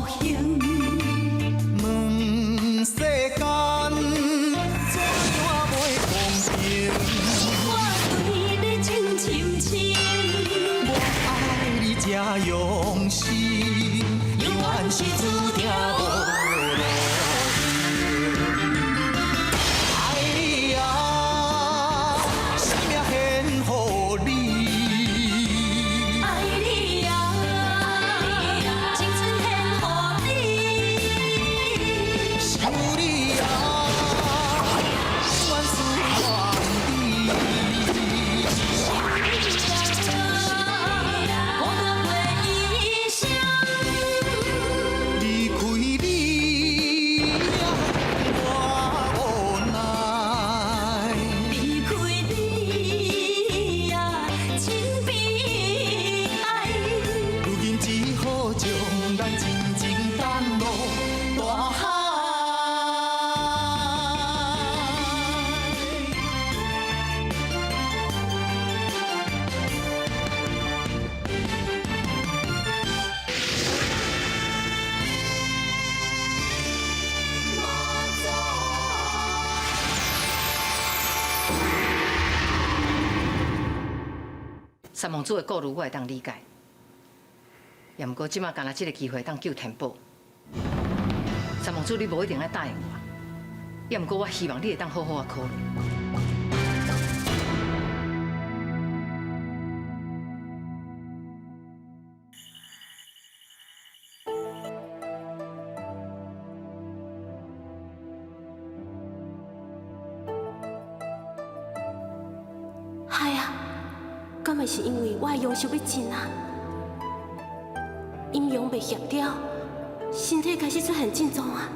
行。问世间怎样袂公平？我对你真深情，我爱你这用心，永远是注定无路用。爱你啊，生命献予你。 爱你啊，青春献予你，想你啊，万事万里。我度过一生，离开你我无奈，离开你呀，真悲哀。如今只好将咱静静等落大海。三王子的故事我会当理解，也毋过即马干那即个机会当救天宝。三王子你无一定要答应我，也毋过我希望你会当好好啊考虑。嗨啊！敢会是因为我的阳寿要尽啊？阴阳袂协调，身体开始出现症状啊！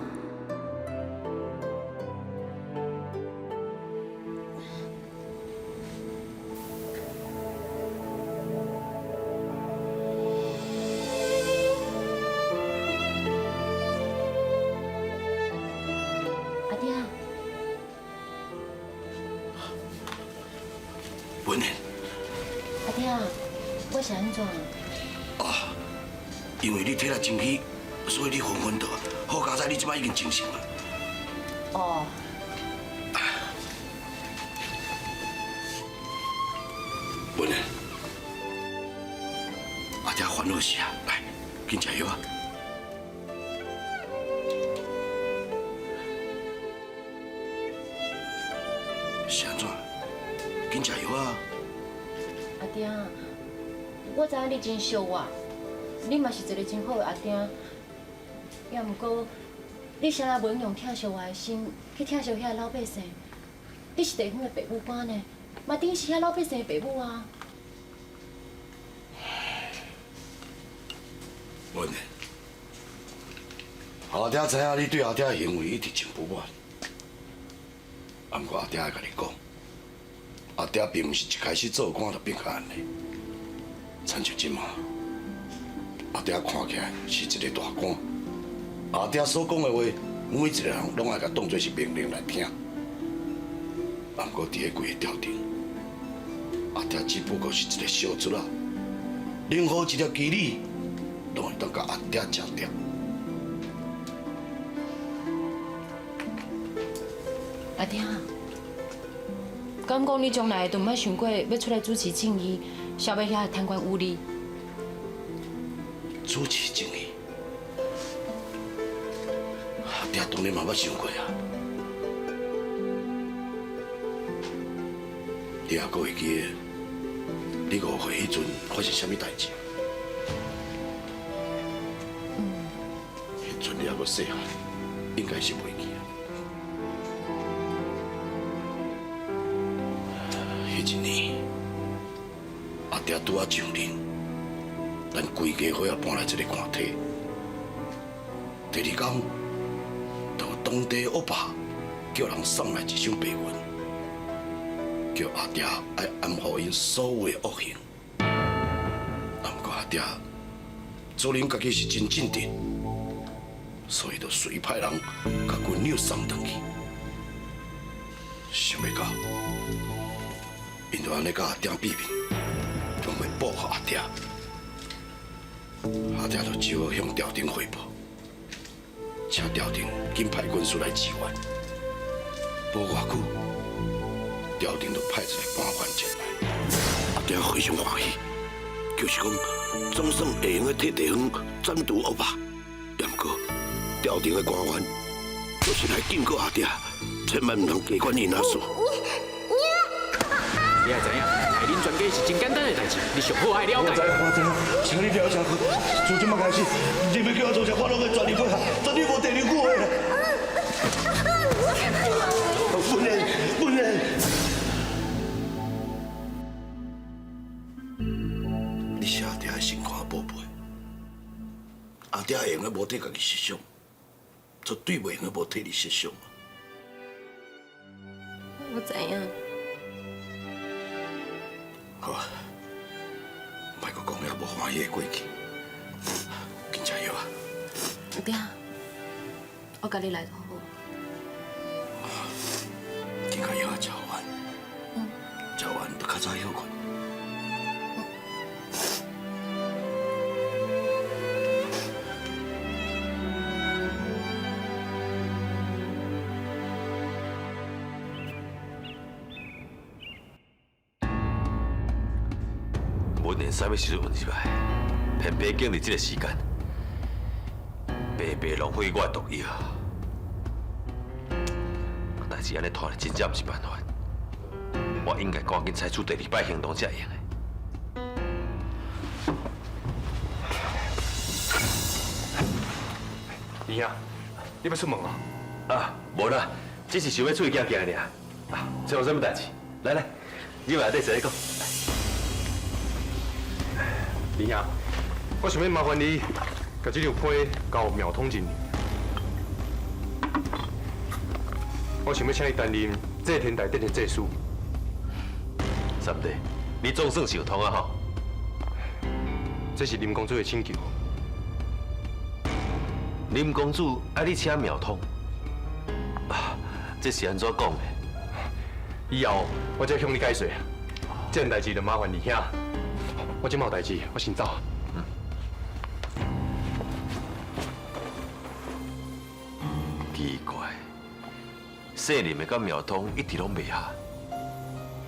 阿爹，文莲，阿爹，我是安怎？啊，因为你体力真虚，所以你昏昏倒。好佳哉，你即摆已经清醒了。哦，文莲，阿爹烦恼死啊！来，紧食药啊！是安怎？紧食药啊！阿爹，我知影你真惜我，你嘛是一个真好的阿爹。也毋过，你啥人无用疼惜我的心去疼惜遐老百姓？你是地方的爸母官呢，嘛等于是遐老百姓的爸母啊。文莲，阿爹知影你对阿爹的行为一直真不满，啊，毋过阿爹爱甲你讲。阿爹并毋是一开始做官就变甲安尼，亲像即马，阿爹看起来是一个大官，阿爹所讲的话，每一个人拢爱甲当作是命令来听。啊，毋过伫咧规个朝廷，阿爹只不过是一个小卒啊，任何一条机理，拢会当甲阿爹吃掉。阿爹，敢讲你将来都毋捌想过要出来主持正义，消灭遐贪官污吏？主持正义，阿爹当然嘛捌想过啊。你还阁会记得你5岁迄阵发生啥物代志？迄阵你还阁细汉，应该是袂记啊。迄一年，阿爹拄啊上任，咱规家伙也搬来这个官邸。第2天，就有当地恶霸叫人送来一箱白文，叫阿爹爱安抚因所有的恶行。啊，毋过阿爹做人家己是真正直，所以就随派人甲军友送回去。想袂到，因就安尼甲阿爹比拼，准备报复阿爹。阿爹就只好向朝廷汇报，请朝廷紧派军师来支援。无偌久，朝廷就派一个官员前来，阿爹非常欢喜，就是讲总算会用个替地方斩除恶霸。然过，朝廷的官员就是来警告阿爹，千万唔通加管因阿嫂。你也知影，爱恁全家是真简单的代志，你上好爱了解。我知，请你了解。从今麦开始，你要叫我做啥，我拢会全力配合，绝对无第二句话啦。夫人，夫人，你是阿爹的心肝宝贝，阿爹会用个无替家己设想，绝对袂用个无替你设想。我知影。好，莫阁讲遐无欢喜的过去，紧加油啊！爹，我甲你来就好。紧加油啊，乔安。乔安要较早休困。文年啥物时阵入来，偏偏经历这个时间，白白浪费我的毒药。代志安尼拖，真正毋是办法。我应该赶紧采取第二摆行动才会用的。姨啊，你要出门啊？啊，无啦，只是想要出去行行尔。啊，这有啥物代志？来来，你来底坐咧讲。李兄，我想要麻烦你，把这张批交苗通进。我想要请你担任这天台顶的这事。三弟，你总算是有通啊吼！这是林公主的请求。林公主爱你请苗通，啊，这是安怎讲的？以后我再向你解说。这件代志就麻烦李兄。我今嘛有代志，我先走。奇怪，姓林的甲苗通一直拢袂合，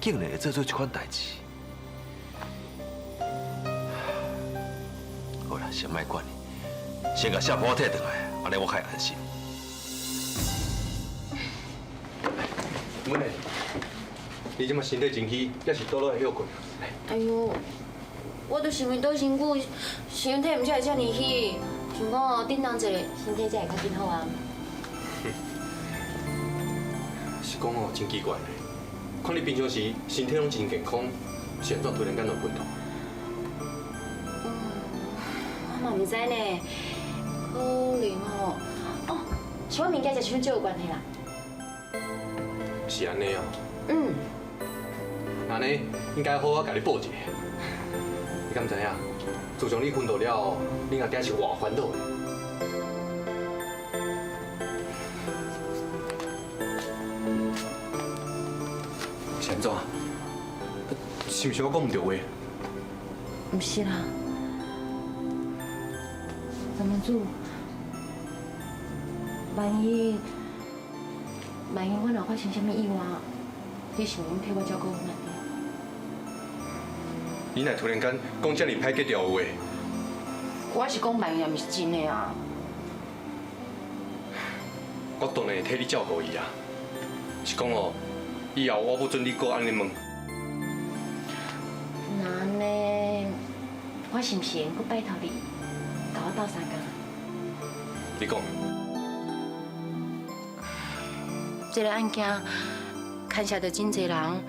竟然会做出这款代志。好啦，先莫管你，先甲夏波摕转来，安尼我较安心。文内，你即马身体真虚，也是倒落来休困。哎呦，我都想要倒身躯，身体毋才会遮尔虚，想讲哦，振动一下，身体才会较紧好啊。是讲哦，真奇怪嘞，看你平常时身体拢真健康，是安怎突然间就bệnh痛？我嘛毋知呢，可能哦，哦，是我物件食伤少有关系啦。是安尼啊？嗯。安尼应该好好甲你报一下。你敢知影？自从你昏倒了后，恁阿爹是偌烦恼的。是安怎？是毋是我讲毋对话？毋是啦，三门主，万一我若发生啥物意外，你想要替我照顾阮阿爹？你若突然间讲遮尔歹格调的话，我是讲万一，毋是真的啊。我当然会替你照顾伊啊。是讲哦，以后我不准你过安尼问。那呢，我是毋是应该拜托你，甲我斗相共？你讲。这个案件牵涉到真侪人，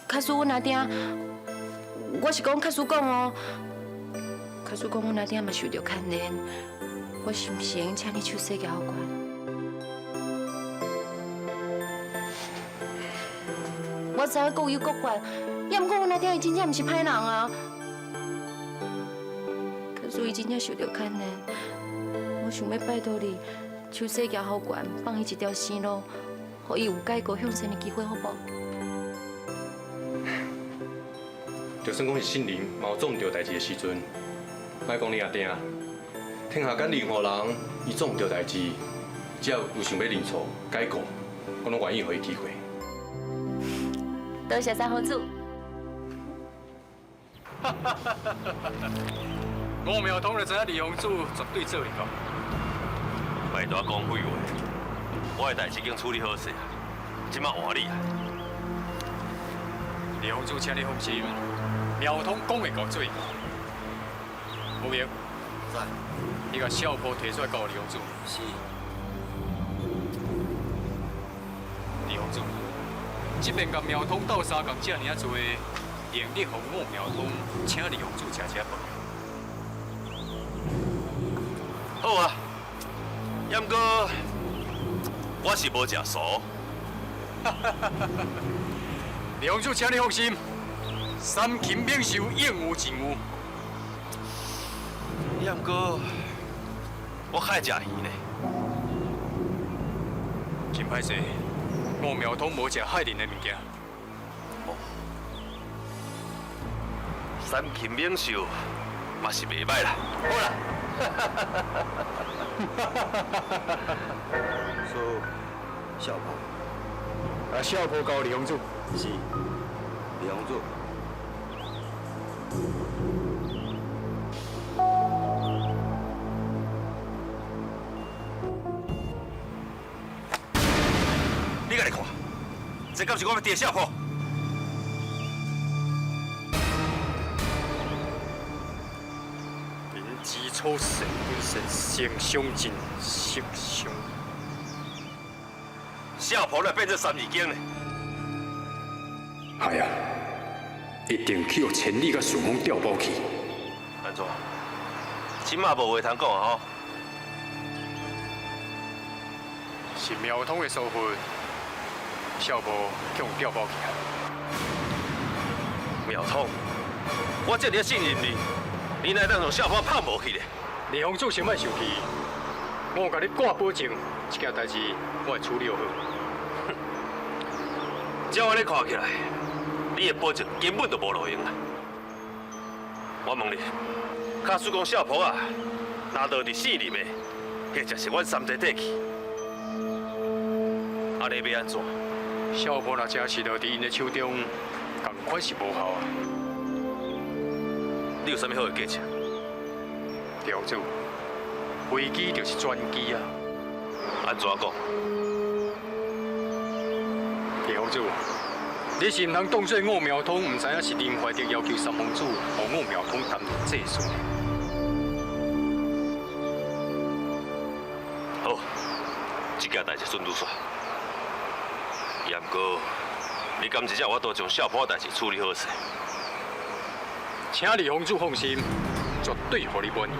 假使阮阿爹，我是讲假使讲哦，假使讲阮阿爹嘛受到牵连，我是毋是应请你手洗交好管？我知影各有各法，也毋过阮阿爹伊真正毋是歹人啊。可是伊真正受到牵连，我想要拜托你。手洗交好管，放伊一条生路，予伊有改过向善的机会，好无？就算讲是姓林，嘛有做唔对代志的时阵，莫讲你阿爹，天下间任何人，伊总有着代志，只要有想要认错改过，我拢愿意给伊机会。多谢三号主。吴苗通就知影李洪主绝对做会到。卖大讲废话，我的代志已经处理好势，即马换你啊！李洪主，请你放心，苗通讲会到做。吴明，在。你甲小婆提出来告李洪主。是。李洪主，这边甲苗通斗相共遮尔啊多，用你互我苗通，请李洪主食饭。好啊，要毋过我是无食素。李洪主，请你放心，三擒免受，应有尽有。要毋过我害食鱼呢。真歹势，我苗通无食害人的物件。三擒免受嘛是袂歹啦。好啦。说，小婆。啊，小婆告李洪主。是。李洪主。你家己看，这敢是我要爹小婆？民基础神本身性相近，色相。小婆来变做三字经呢？系啊，一定去互千里甲顺风调包去。安怎？即马无话通讲啊吼？是苗通的疏忽，小婆去互调包去啊。苗通，我这么信任你，你哪当让小婆拍无去咧？李洪主先莫受气，我有甲你挂保证，这件代志我会处理好。照我咧看起来，你的保证根本就无路用啊！我问你，假使讲小婆啊，拿到伫4年的，或者是阮三弟底去，安尼要安怎？小婆若真是落伫因的手中，同款是无效啊。你有啥物好的计策？李洪主，飞机就是专机啊！安怎讲？李洪主，你是唔通当作我苗通唔知影是林怀德要求三皇子，互我苗通担任这事。好，这件代志顺利煞。也毋过，你今日才我都将小婆代志处理好势。请李洪主放心，绝对互你满意。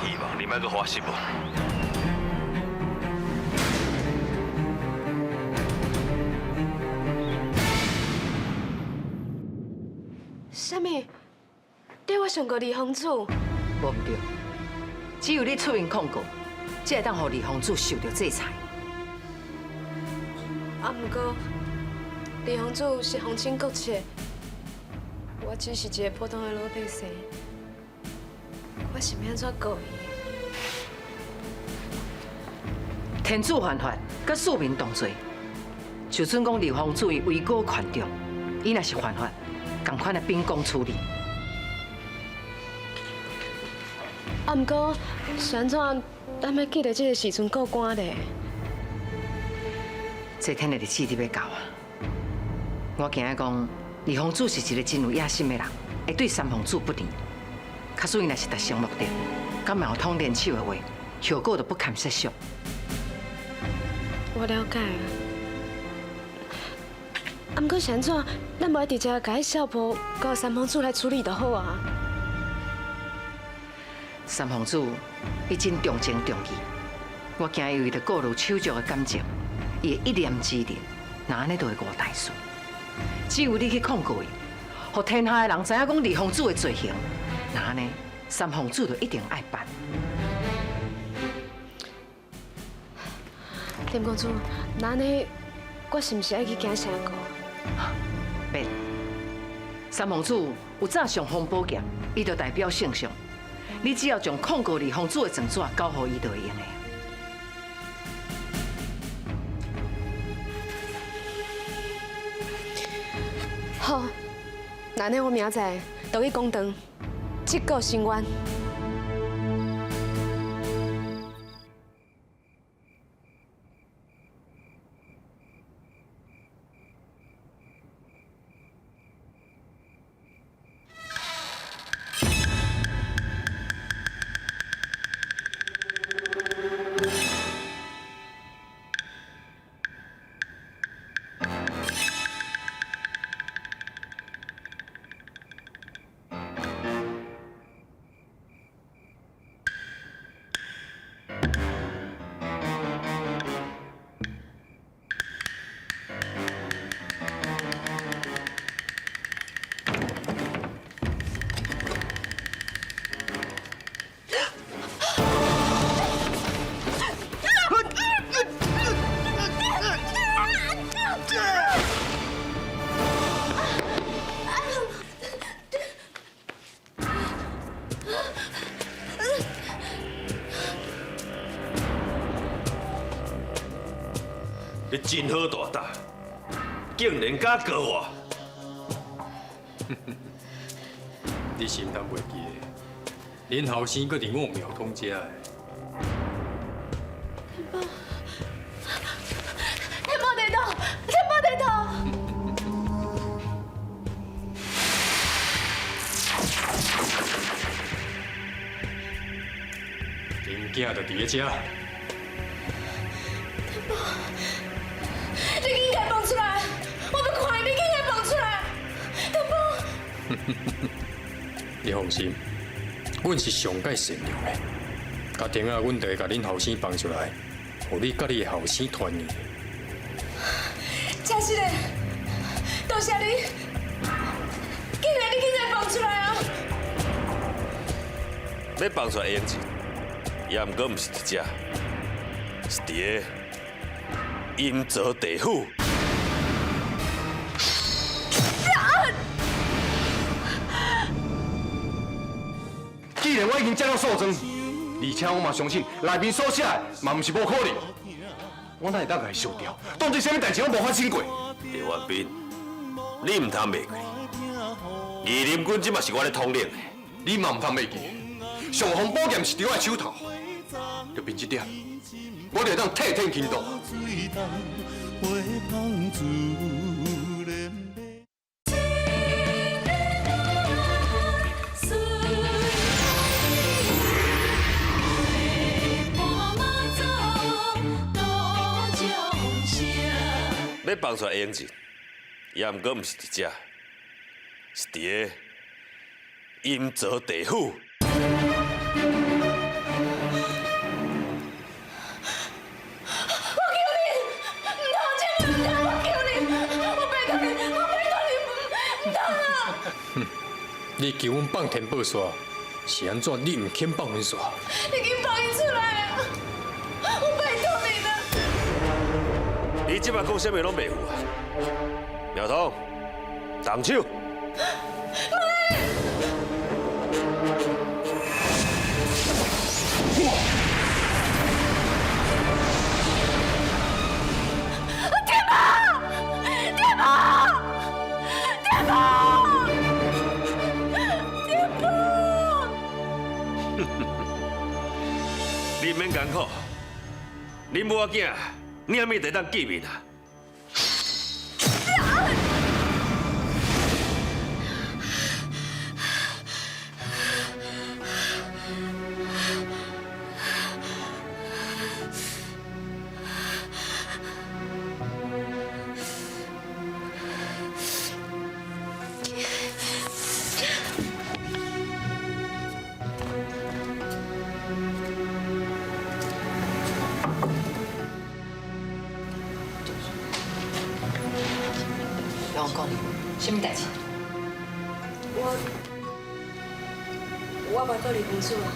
希望你莫阁发失望。啥物？对我上过李洪主？无毋对，只有你出面控告，才会当互李洪主受到制裁。啊，毋过李洪主是皇亲国戚，我只是一个普通的老百姓，我是要安怎告伊？天子犯法，甲庶民同罪，就准讲李洪主伊违果权重，伊若是犯法，同款的秉公处理。啊，毋过是安怎咱要记得这个时阵过关的？这天的日子你要到啊！我惊讲李洪主是一个真有野心的人，会对三皇子不利。假使伊若是达成目的，甲苗通联手的话，后果就不堪设想。我了解啊。啊，毋过是安怎，咱无直接甲小婆交三皇子来处理就好啊。三皇子伊真重情重义，我惊伊为着顾虑手足的感情，伊会一念之念，那安尼就会误大事。只有你去控告伊，互天下的人知影讲李洪主的罪行，那安尼三皇子就一定爱办。林公主，那安尼我是毋是爱去惊啥个？免，三皇子有早上封宝剑，伊就代表圣上。你只要将控告李洪祖的证纸交予伊就会用的。好，那呢我明仔就去公堂，即告申冤。你真好大胆，竟然敢告我！你心通袂记的，恁后生搁伫我庙通遮的。天宝地道，天宝地道。恁囝就伫咧遮。你应该放出来！我要看你应该放出来！天宝，你放心，阮是上界善良的。家庭啊，阮就会甲恁后生放出来，互你甲你的后生团圆。真是的，多谢你！竟然你应该放出来啊！要放出来演技，也毋过毋是伫遮，是伫个阴泽地府。既然我已经接到诉状，而且我嘛相信内面所写的嘛毋是无可能，我哪会当甲伊烧掉？当作啥物代志拢无发生过？李元斌，你毋通袂记，义林军即嘛是我咧统领的。你嘛毋通袂记，上方宝剑是伫我的手头，就凭这点，我就会当替天行道。要放出来演技，也毋过毋是伫遮，是伫个阴泽地府。你求阮放天宝煞，是安怎？你唔肯放阮煞？你给放伊出来啊！我拜托你了。你即摆讲啥物拢袂有啊？苗通，动手！天宝，天宝，天宝！你免艰苦，恁母仔囝，你还免得当见面啊！让我讲，什么代志？我袂告李公主啊！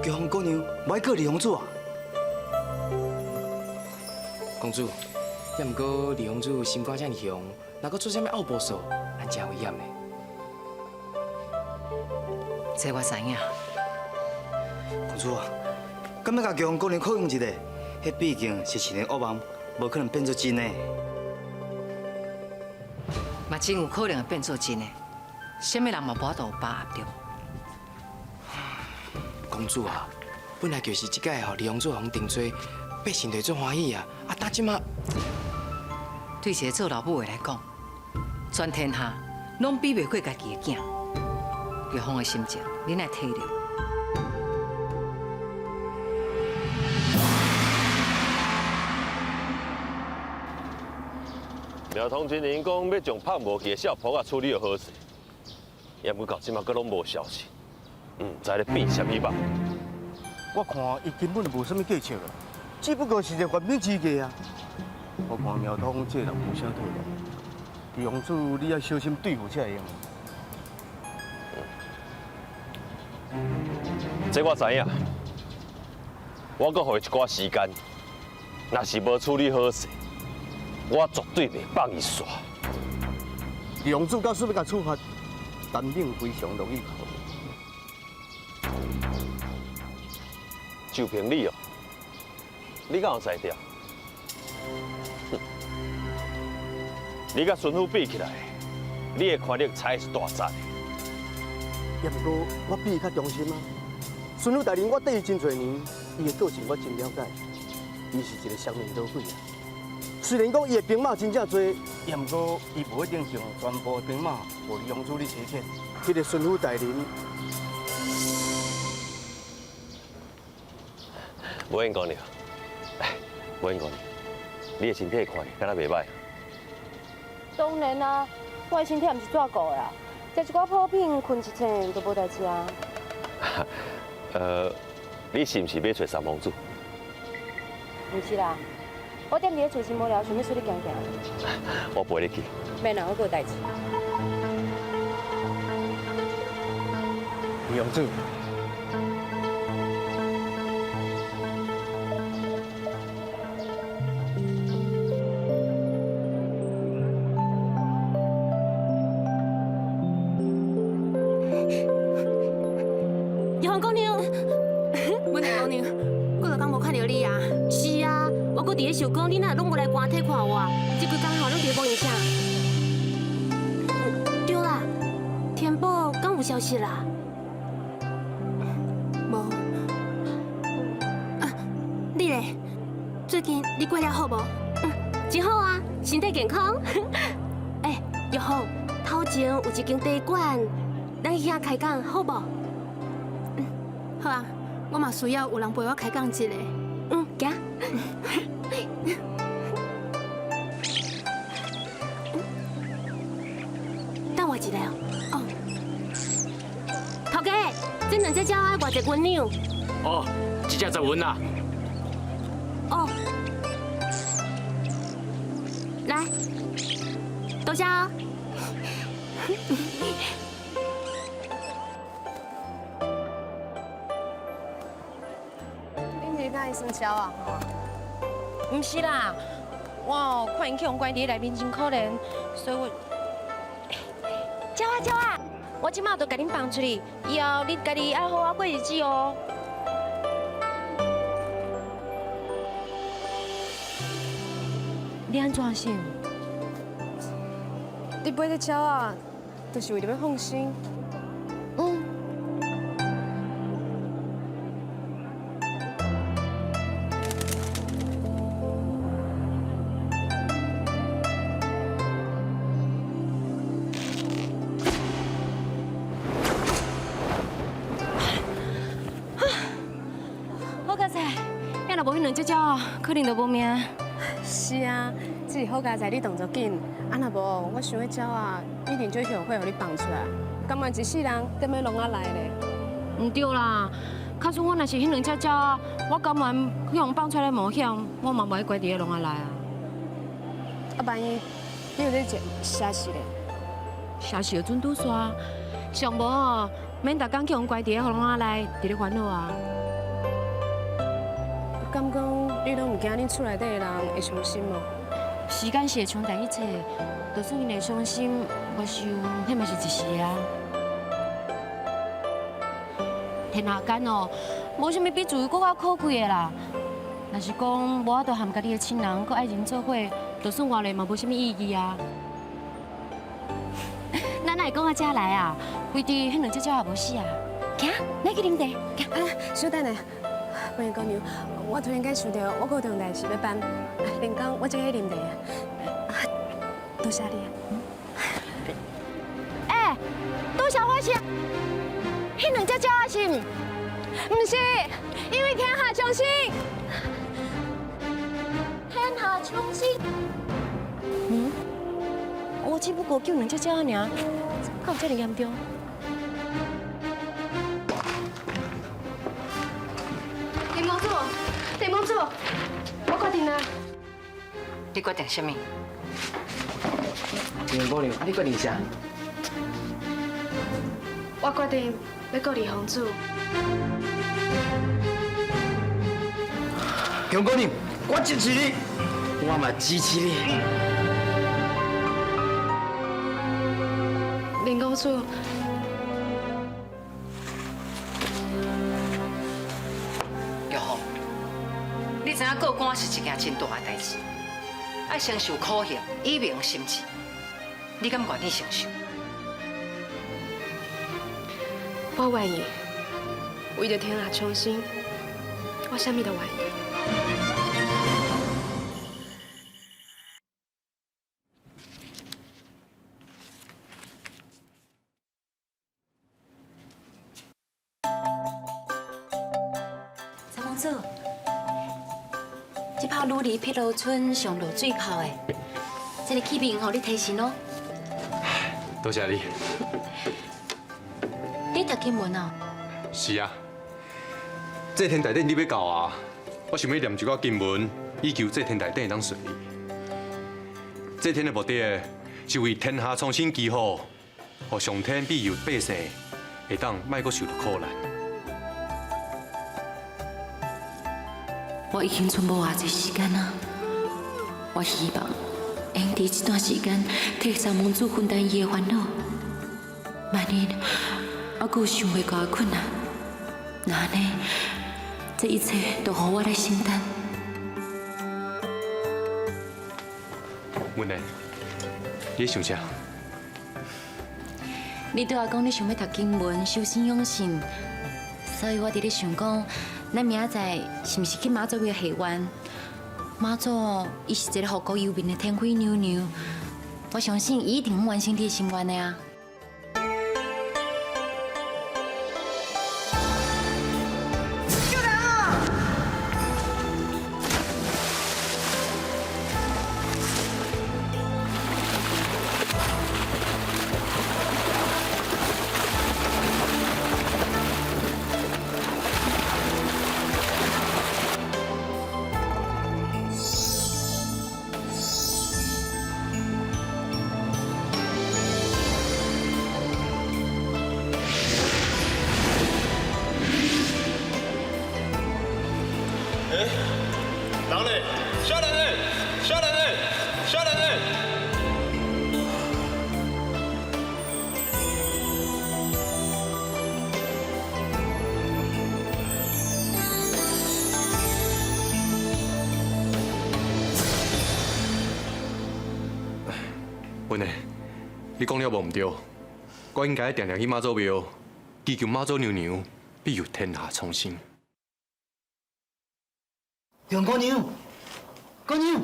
玉皇姑娘，莫告李公主啊！公主，也毋过李公主心肝遮尔凶，若阁出啥物恶报数，咱真危险呢。这我知影。公主啊，敢要甲强个人考验一下？迄毕竟是一个恶梦，无可能变作真的。嘛真有可能会变做真的，什么人嘛无法度把握着。公主啊，本来就是即届吼李公主互定做，百姓就做欢喜啊！啊，但即马对一个做老母的来讲，全天下拢比袂过家己的囝。玉芳的心情，恁来体谅。苗通真人讲要将拍无去的小婆仔处理就好势，也毋过到即马阁拢无消息，毋知咧变啥物吧？我看伊根本就无啥物计策啊，只不过是一个原本之计啊。我看苗通这人无啥退路，李公主你要小心对付才会用。这我知影，我阁互伊一寡时间，若是无处理好势，我绝对袂放伊煞。李公主到时要甲处罚，担命非常容易。就凭你哦，你敢有知调？你甲孙虎比起来，你的权力才是大赞的。也不过我比伊较忠心啊。孙武大人我对伊真侪年，伊的个性我真了解。伊是一个双面刀鬼啊。虽然讲伊的兵马真正多，也不过伊无一定用全部的兵马互李公主你欺骗。迄个孙武大人，无闲讲了，无闲讲了，你的身体看敢若袂歹。当然啊，我的身体也毋是怎顾的啊，食一寡补品，困一醒都无代志啊。你是毋是要找三王子？毋是啦，我踮伫咧厝真无聊，想要出去行行。我陪你去。免啦，我还有代志。李公主。玉皇姑娘，阮的姑娘，我就刚无看到你啊。是啊，我搁伫咧想讲，你哪拢无来官体看我，这几工吼拢伫咧无影响。对啦，天宝敢有消息啦？无。啊，你咧？最近你过了好无？真好啊，身体健康。哎，玉皇，头前有一间茶馆，咱去遐开讲好无？好啊，我嘛需要有人陪我开讲一下。行。等我一下哦。头家，这两只鸟爱偌济斤两？哦，一只10文啦。哦。来，多谢哦。爱生肖啊？唔是啦，我看因去用关伫内面真可怜，所以我鸟啊，我即马就甲恁放出去，以后恁家己爱好好过日子哦。你安怎想？你买只鸟啊，就是为着要放心。无迄两只鸟，可能就无命。是啊，这是好佳哉，你动作紧。啊，若无，我想迄鸟啊，一定最后会互你放出来。甘愿一世人踮咧笼仔内咧？唔对啦，假使我若是迄两只鸟，我甘愿去互放出来冒险，我嘛袂关伫咧笼仔内啊。啊，万一你有咧一写死咧？写死就准拄煞，上无哦，免逐工去互关伫咧笼仔内，伫咧烦恼啊。敢讲你拢唔惊恁厝内底的人会伤心哦？时间是会冲淡一切，就算因会伤心，我想迄嘛是一时啊。天下间哦，无啥物比自由搁较可贵的啦。若是讲无法度含家己的亲人，搁爱人做伙，就算活咧嘛无啥物意义啊。咱哪会讲到遮来啊？非得迄两只鸟也无死啊！行，咱去啉茶。行，稍等下，本姑娘，我突然间想到我有重大事要办，连讲我才去啉茶啊。多谢你。哎，多谢我请。迄两只鸟仔是毋？毋是，因为天下将星。天下将星。我只不过救两只鸟仔尔，敢有遮尔严重？林公主，林公主，我决定啦。你决定什么？林姑娘，啊，你决定啥？我决定要告李公主。杨姑娘，我支持你，我嘛支持你。林公主，玉凤，你知影过官是一件真大的代志，爱承受苦刑，以明心志。你敢愿意承受？我愿意，为着天下伤心，我啥物都愿意。陈公主，这泡乳梨碧螺春上落水泡的，这个起面互你提神哦。多谢你。你读经文哦？是啊，这天大典你要到啊，我想要念一寡经文，以求这天大典会当顺利。这天的目的是为天下创新祈福，互上天庇佑百姓，会当莫阁受到苦难。我已经剩无偌济时间啊！我希望会用伫这段时间替三王子分担伊的烦恼。万一还阁有想袂到的困难，那安尼，这一切都由我来承担。文内，你想啥？你对我讲你想要读经文、修身养性，所以我伫咧想讲，咱明仔载是毋是去妈祖庙下愿？妈祖伊是一个福国佑民的天妃娘娘，我相信伊一定会完成你的心愿的啊！救人啊！人呢？少年呢？少年呢？少年呢？文内，你讲了无唔对，我应该定定去妈祖庙，祈求妈祖娘娘庇佑天下苍生。杨姑娘，姑娘，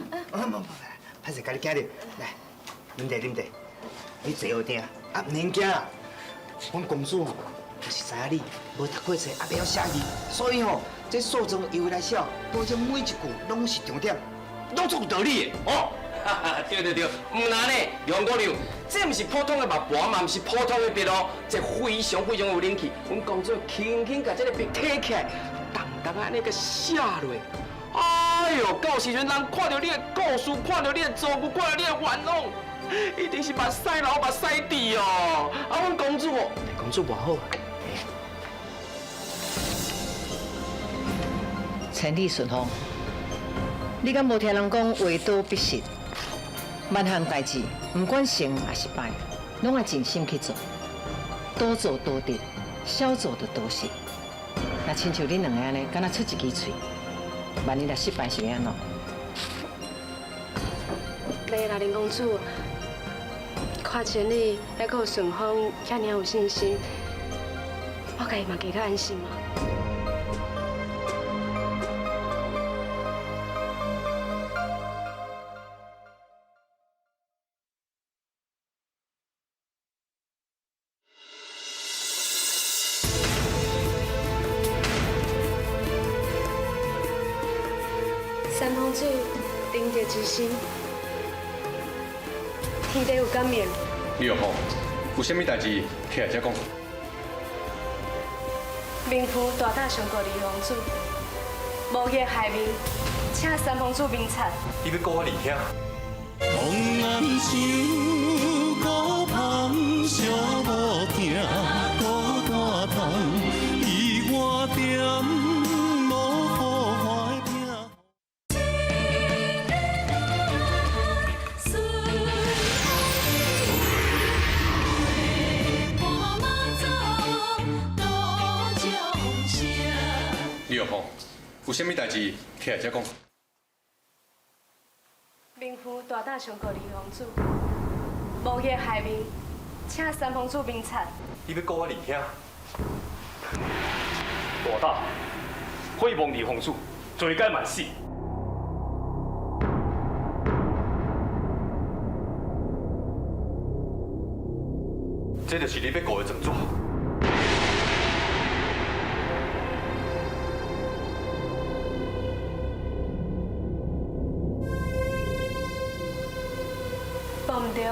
歹势，家己惊着，来，啉茶啉茶，你坐好定，啊，唔免惊啦。阮公主吼，就是知影你无读过册，也袂晓写字，所以吼，这诉状由伊来写，保证每一句拢是重点，拢足有道理的哦。对，唔难呢，杨姑娘，这唔是普通的目盘，嘛唔是普通的笔哦，这非常有灵气。阮公主轻轻把这个笔摕起来，淡淡安尼个写落。哎呦，到时阵人看到你的故事，看到你的遭遇，看到你的愿望，一定是目屎流，目屎滴哦。啊，阮公主哦，公主偌好啊。千里顺风，你敢无听人讲话多必失？万项代志，不管成还是败，拢爱尽心去做，多做多得，少做就多失。那亲像恁两个安尼，敢若出一支嘴，万一若失败是要安怎？袂啦，林公主，看见你还阁有顺风，遐尔有信心，我家己嘛加较安心嘛。三公主，顶着之心，天地有感面。李玉凤，有啥物代志起来才讲？民夫大胆上告李公主，无业害民，请三公主明察。你要告我二兄？望安乡，孤芳寂无听，孤单窗，伊我点无好怀听。李玉凤，有啥物代志起来才讲？民夫大胆上告李公主，无业害民，请三公主明察。你要告我二兄？大胆诽谤二公主，罪该万死。这就是你要告的状纸。报唔对。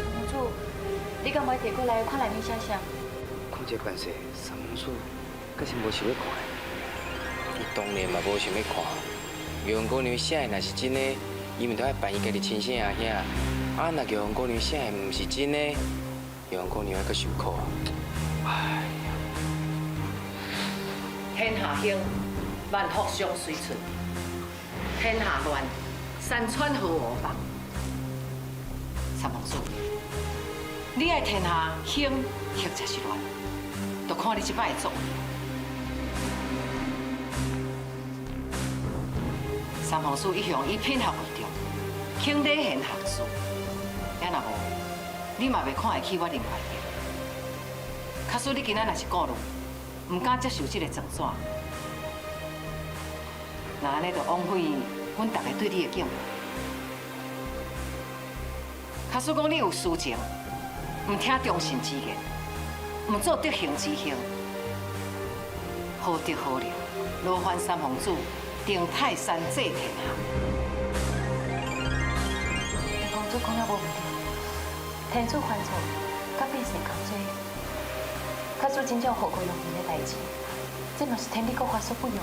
公主，你敢袂摕过来看内面写啥？看这关系，三公主可是无想要看的。伊当然嘛无想要看。玉皇姑娘写的若是真的，伊咪都爱扮伊家己亲生阿兄。啊，若玉皇姑娘写的唔是真的，玉皇姑娘还阁受苦啊！哎呀，天下兴，万福相随存；天下乱，山川河无放。三公主，你爱天下兴，兴才是乱，就看你即摆的作为。三公主一向以品学为重，轻礼贤学士。要若无，你嘛袂看会起我另外一个。假使你今仔若是顾虑，唔敢接受这个状纸，那安尼就枉费阮大家对你的敬佩。假使讲你有私情，唔听忠臣之言，唔做德行之行，好德好良，劳烦三公主定泰山治天下。公主讲了无毋对，天主犯错，甲百姓共罪。假使真正祸国殃民的代志，这嘛是天理国法所不容的。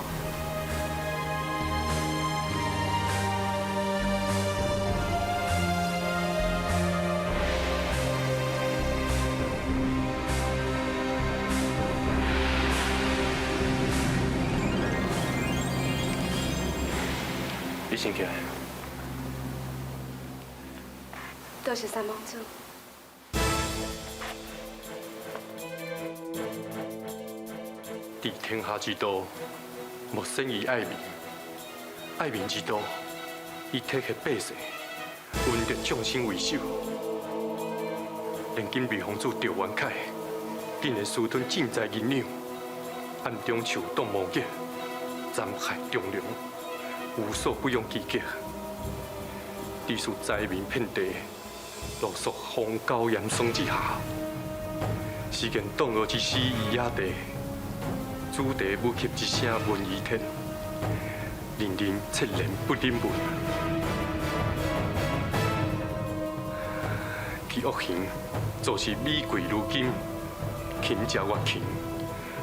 你先起来。多谢三公主。治天下之道，莫先以爱民；爱民之道，以体恤百姓，温德众生为首。连今魏皇祖赵元凯，竟然私吞赈灾银两，暗中手动谋逆，残害忠良，无所不用其极，致使灾民遍地，落属荒郊严霜之下。是件党恶之师以野地。主地武泣一声问于天，令人切然不忍闻。其恶行，就是米贵如金，勤者越勤，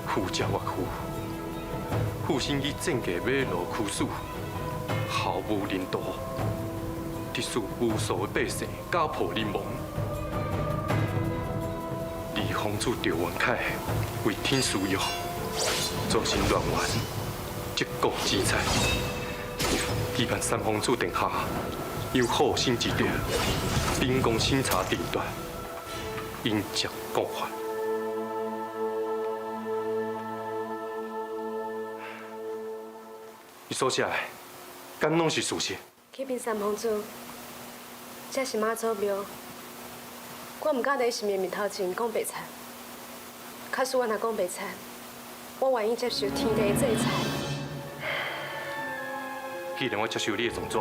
富者越富。负心以政界马路驱使，毫无人道，致使无数的百姓家破人亡。而皇祖赵元凯为天施药。造成乱源，积国之财，期盼三皇子殿下有好心之德，秉公审查定断，应将公还。你所写的，敢拢是事实？启禀三皇子，这是妈祖庙，我唔敢在神明面头前讲白菜。假使我若讲白菜，我愿意接受天地的制裁。既然我接受你的状纸，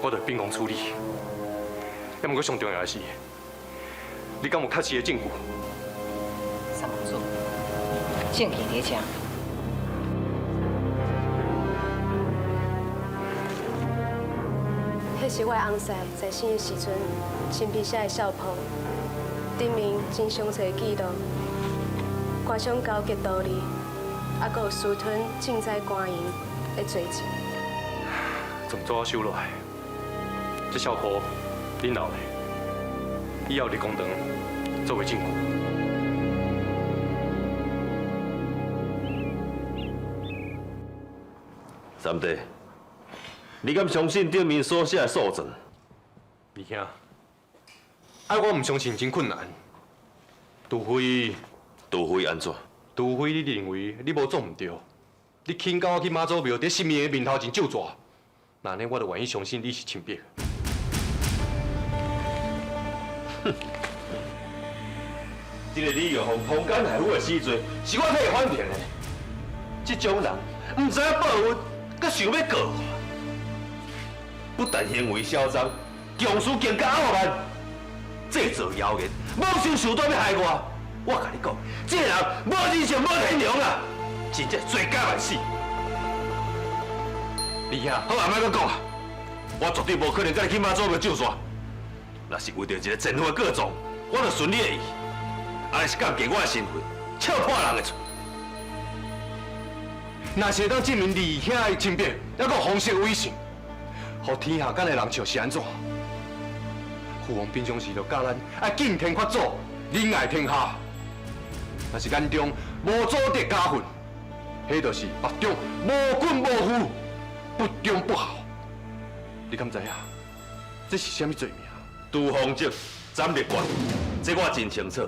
我就秉公处理。要毋过上重要的是，你敢有确实的证据？三皇子，证据在这。迄是我的翁婿在生的时阵，亲笔写的孝谱，顶面真详细的记录，挂上高洁道理，还佫有私吞赈灾官员的罪证。状纸我收落来，这孝谱恁留的，以后立公堂作为证据。三弟，你敢相信顶面所写的诉状？二兄，爱我唔相信真困难，除非安怎？除非你认为你无做唔对，你请教我去妈祖庙，在神明的面头前就抓，那呢我就愿意相信你是清白。哼！这个李玉凤通奸害我的死罪，是我替伊反平的。这种人唔知影报恩，阁想要告我，不但行为嚣张，强势更加傲慢，制造谣言，冒险手段要害我。我甲你讲，这个人无人性，无天良啊，真正罪该万死。李兄，好啊，莫阁讲啊，我绝对无可能甲你去妈祖庙救抓。若是为着一个前夫的告状，我就顺你的意，安尼是降低我的身份，笑破人的嘴。若是会当证明李兄的清白，还阁方式威信，互天下间的人笑是安怎？父王平常时就教咱爱敬天发祖，仁爱天下。若是眼中无祖德家训，迄就是目中无君无父，不忠不孝。你敢知影？这是什么罪名？杜方正、斩立官，这我真清楚。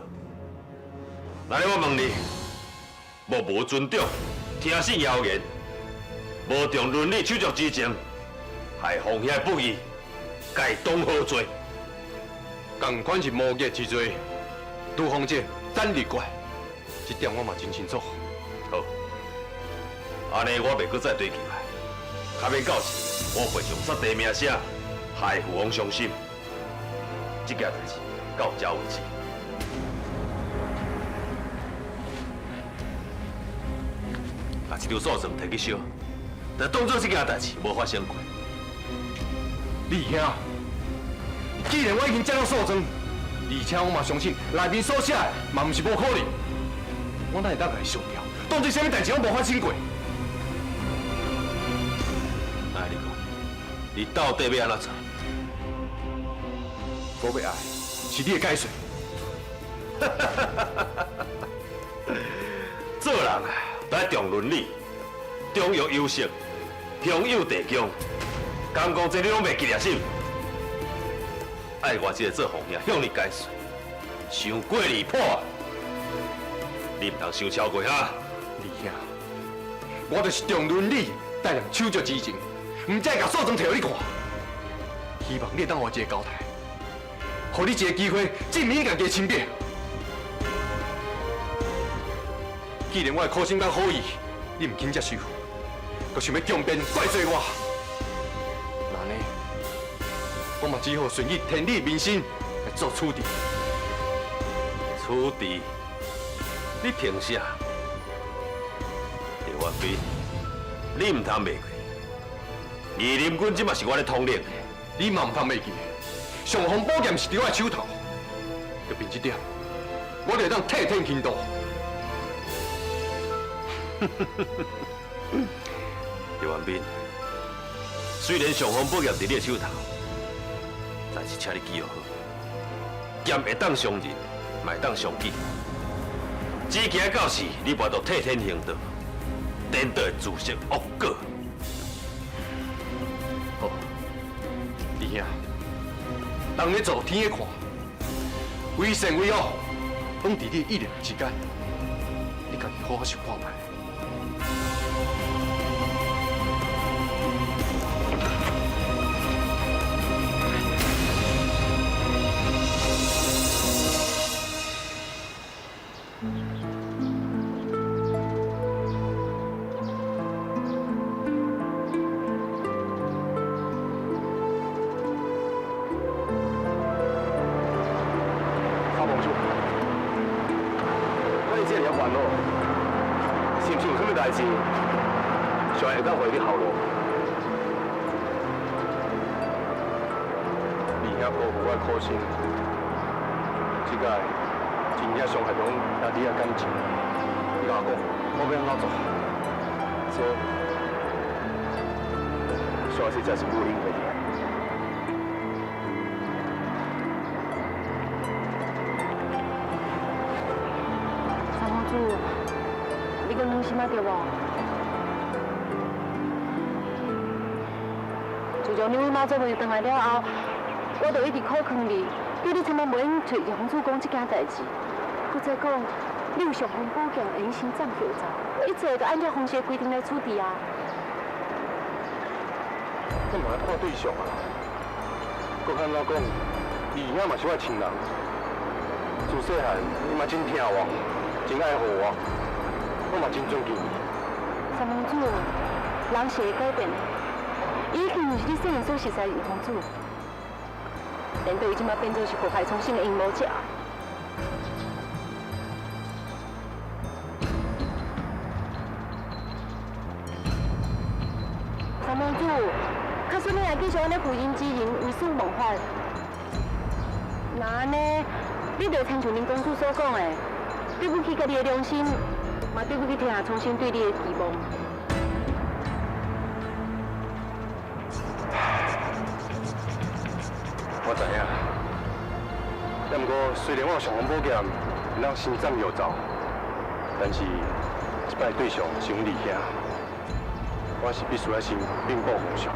那我问你，无尊重、听信谣言，无重伦理手足之情，害奉献不义，该当何罪？同款是无业之罪。杜方正、斩立官，这点我嘛真清楚。好，安尼我袂阁再追究来，较免到时我会上杀地名声，害父王伤心。这件代志到这为止。把这条诉状摕去烧，就当作这件代志无发生过。李兄，既然我已经接到诉状，而且我嘛相信内面所写的嘛毋是无可能，我哪会当甲伊烧掉？当作什么代志拢无发生过？哎，你讲，你到底要安怎做？我要爱是你的解释。做人啊，要重伦理，重欲优胜，兄友弟恭。刚讲这你拢袂记了是？爱我这个做红兄向你解释，伤过离谱啊！你唔通伤超过哈？李兄，我就是重伦理，带人手足之情，唔再甲诉状摕互你看。希望你当我一个交代。给你一个机会证明你家己的清白。既然我的苦心甲好意，你唔肯接受，佮想要强辩怪罪我，那呢，我嘛只好顺应天理民心来做处置。处置？你凭啥？叶元飞，你唔通袂过。义林军即嘛是我咧统领的，你嘛唔通袂记。上方宝剑是伫我的手头，就凭这点，我就会当替天行道。叶元斌，虽然上方宝剑伫你的手头，但是请你记好，剑会当伤人，嘛会当伤己。只惊到时你跋到替天行道，颠倒会自食恶果。兄，人咧做天咧看，为善为恶，拢伫你意料之间。你家己好好想看卖。代志，上会当为你后路。你遐辜负我苦心，即个真正伤害到咱你的感情。你甲我讲，我要安怎做？说，实在是不应该。 你讲两心啊对无？自从你为妈做回回来了后，我就一直苦劝你，叫你千万袂用找杨主讲这件代志。佮再讲，你有上风宝剑的心脏后走，一切都按照方式规定来处理啊。我嘛要看对象啊！佮看老讲，伊遐嘛是我亲人，自细汉伊嘛真疼我，真爱护我。 我嘛真尊敬你。三公主，人是会改变的，伊已经不是你细汉所熟悉的二公主，连到伊即马变做是祸害重生的阴谋者。三公主，假使你还继续安尼负人之仁，为私谋反，那安尼，你就亲像恁公主所讲的，对不起家己的良心。 嘛对不起天下重新对你的期望。我知影，但不过虽然我上风宝剑让心脏有走，但是这摆对象是阮二兄，我是必须要先禀报皇上。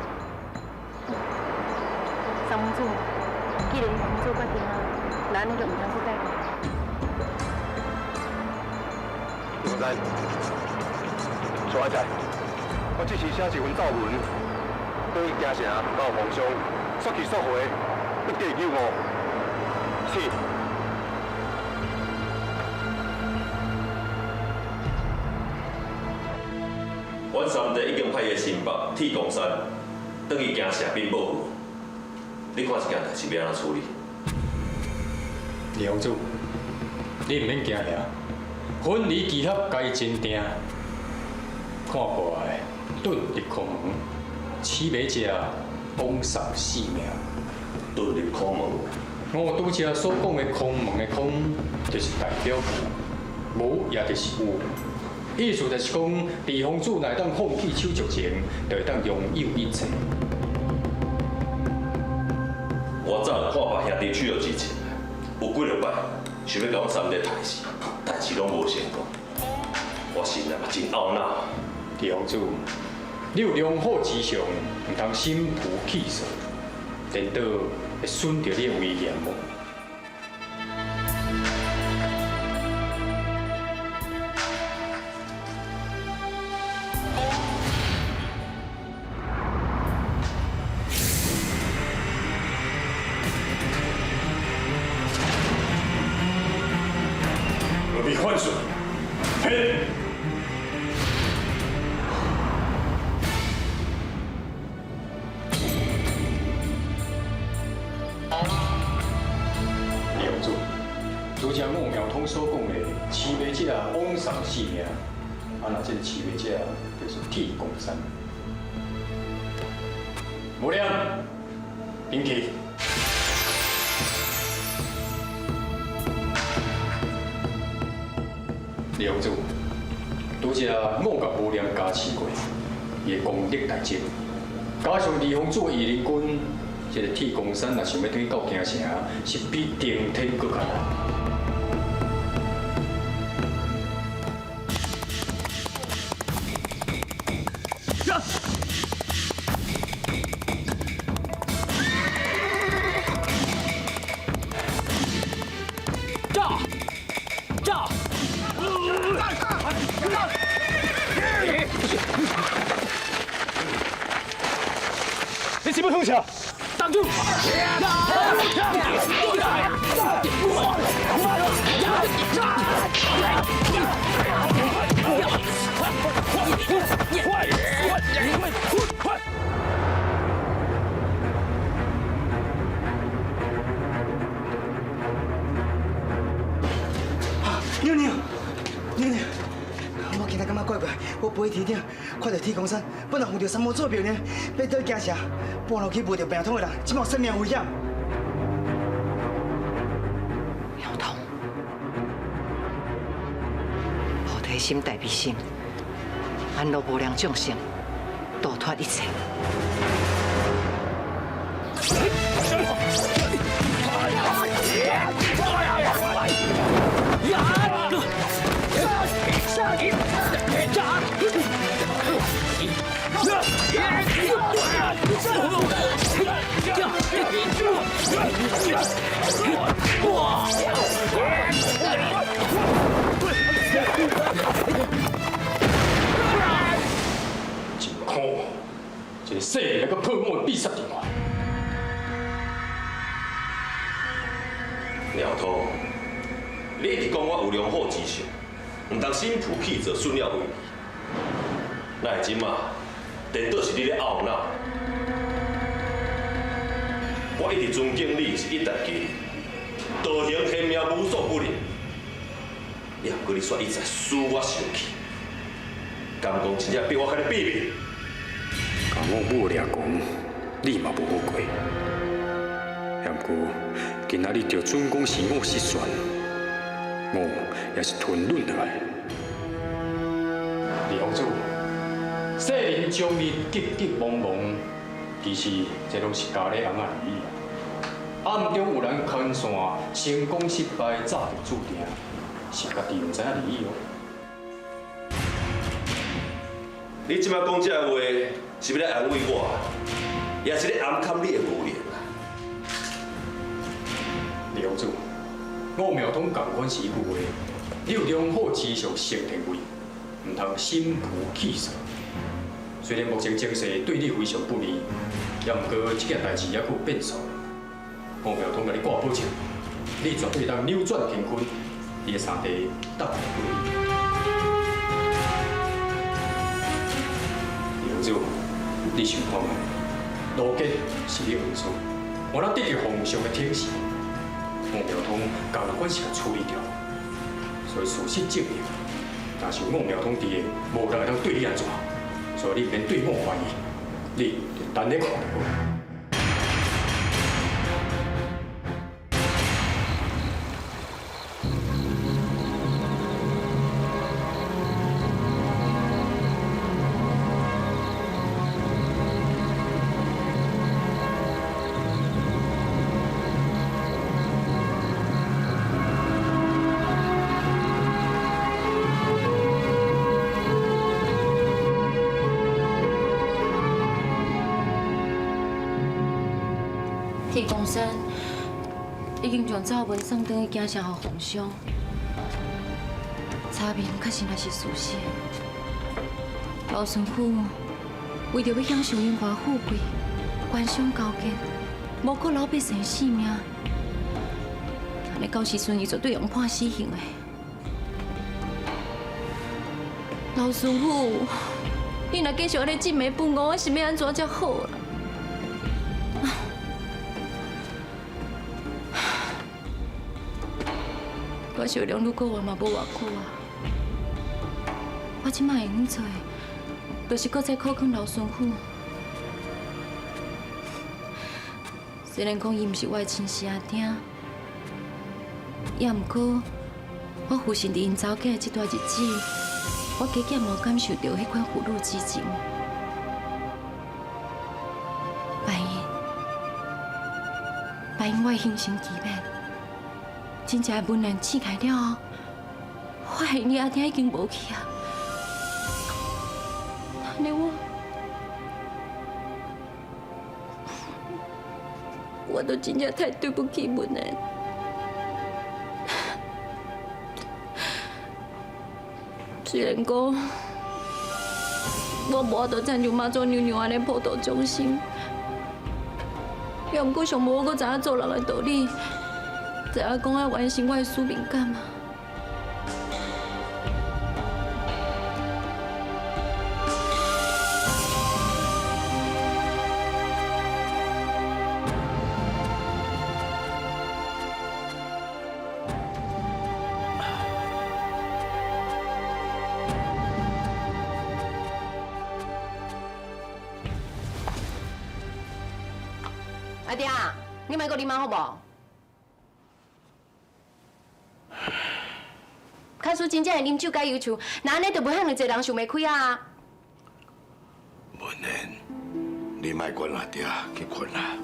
三公主，既然公主决定啊，那你就唔通去改变。 我知，错在，我只是写一份奏文，对京城到皇上说去说回，不得救我。是。阮三弟已经派个新北铁公山，等于京城禀报府。你看这件代志要安怎处理？二公主，你唔免惊遐。 分离奇合该真定，看过来遁入空门，痴迷者枉丧性命。遁入空门。我拄则所讲的空门的空，就是代表无，也就是有。意思就是讲，二公主乃当放弃手足情，就会当拥有一切。我早看别兄弟取到之前，有几落摆想要甲阮三弟刣死。 但是拢无成功，我心内嘛真懊恼。二公主，你有良好志向，唔通心浮气躁，颠倒会损着你的威严无？何必换水？嘿！二公主，拄则我苗通所讲的痴迷者枉丧性命，啊，那这个痴迷者就是铁公山。无亮，兵器。 二公主，拄则我甲无念加持过，伊的功力大增，加上二公主的义仁军，这个铁公山若想要转到京城，是比顶天搁较难。 二下，挡住！娘娘，娘娘，我今仔感觉怪怪，我飞天顶，看到天公山，本来扶着三毛做庙呢，要倒惊啥？半路去摸着病痛的人，即冒生命危险。苗通，菩提心、大悲心，安乐无量众生，度脱一切。真可恶！一个细个个破门闭塞电话。鸟头，你一直讲我有良好之相，唔当心浮气躁，顺了为你。那会真嘛？颠倒是你咧懊恼。我一直尊敬你是一代基人，道行天命无所不能。也毋过你煞一再使我生气，敢讲真正比我较咧秘密？甲我母掠讲，你嘛无好过。也毋过今仔日就准讲是我失算，我也是吞忍落来。李公主，世人将你急急忙忙，其实这拢是家里翁仔而已。暗中有人牵线，成功失败早就注定，是家己唔知影而已哦。你即摆讲这话，是要来安慰我，也是咧暗砍你的无能啊！李公主，我苗通共款是一句话，你有良好之相成天位，唔通心浮气躁。虽然目前情势对你非常不利，也毋过这件代志还佫有变数。我苗通甲你挂保证，你绝对当扭转乾坤，你的三弟答应不离。李公主，你想看卖？路吉是你儿子，我若得到皇上的挺视，我苗通共款是甲处理掉。所以事实证明，若是我苗通伫的，无人会当对你安怎，所以你免对我怀疑，你就等咧看就好。铁公山已经将赵文送转去惊吓予皇上，查明确实也是事实。老孙府为着要享受荣华富贵、官商勾结，无顾老百姓性命，安尼到时阵伊绝对用判死刑的。老孙府，你若继续安尼尽美不误，我是要安怎才好啦？我小良愈过活嘛无偌久啊！我即摆会用做的，就是搁再考考老孙府。虽然讲伊毋是我的亲生阿弟，也毋过我负信伫因走嫁的这段日子，我加减无感受到迄款父女之情。万一我的形成奇变。真正的文人刺开了后，我的你阿弟已经无去啊！安尼我都真正太对不起文人。虽然讲我无法度像像妈祖娘娘安尼普度众生，也毋过上无我知影做人的道理，知影讲要完成我的使命感嘛。阿爹，你莫搁啉嘛好无？卡叔真正会啉酒甲忧愁，那安尼就袂遐尼侪人想袂开啊！文莲，你莫管阿爹去困啦。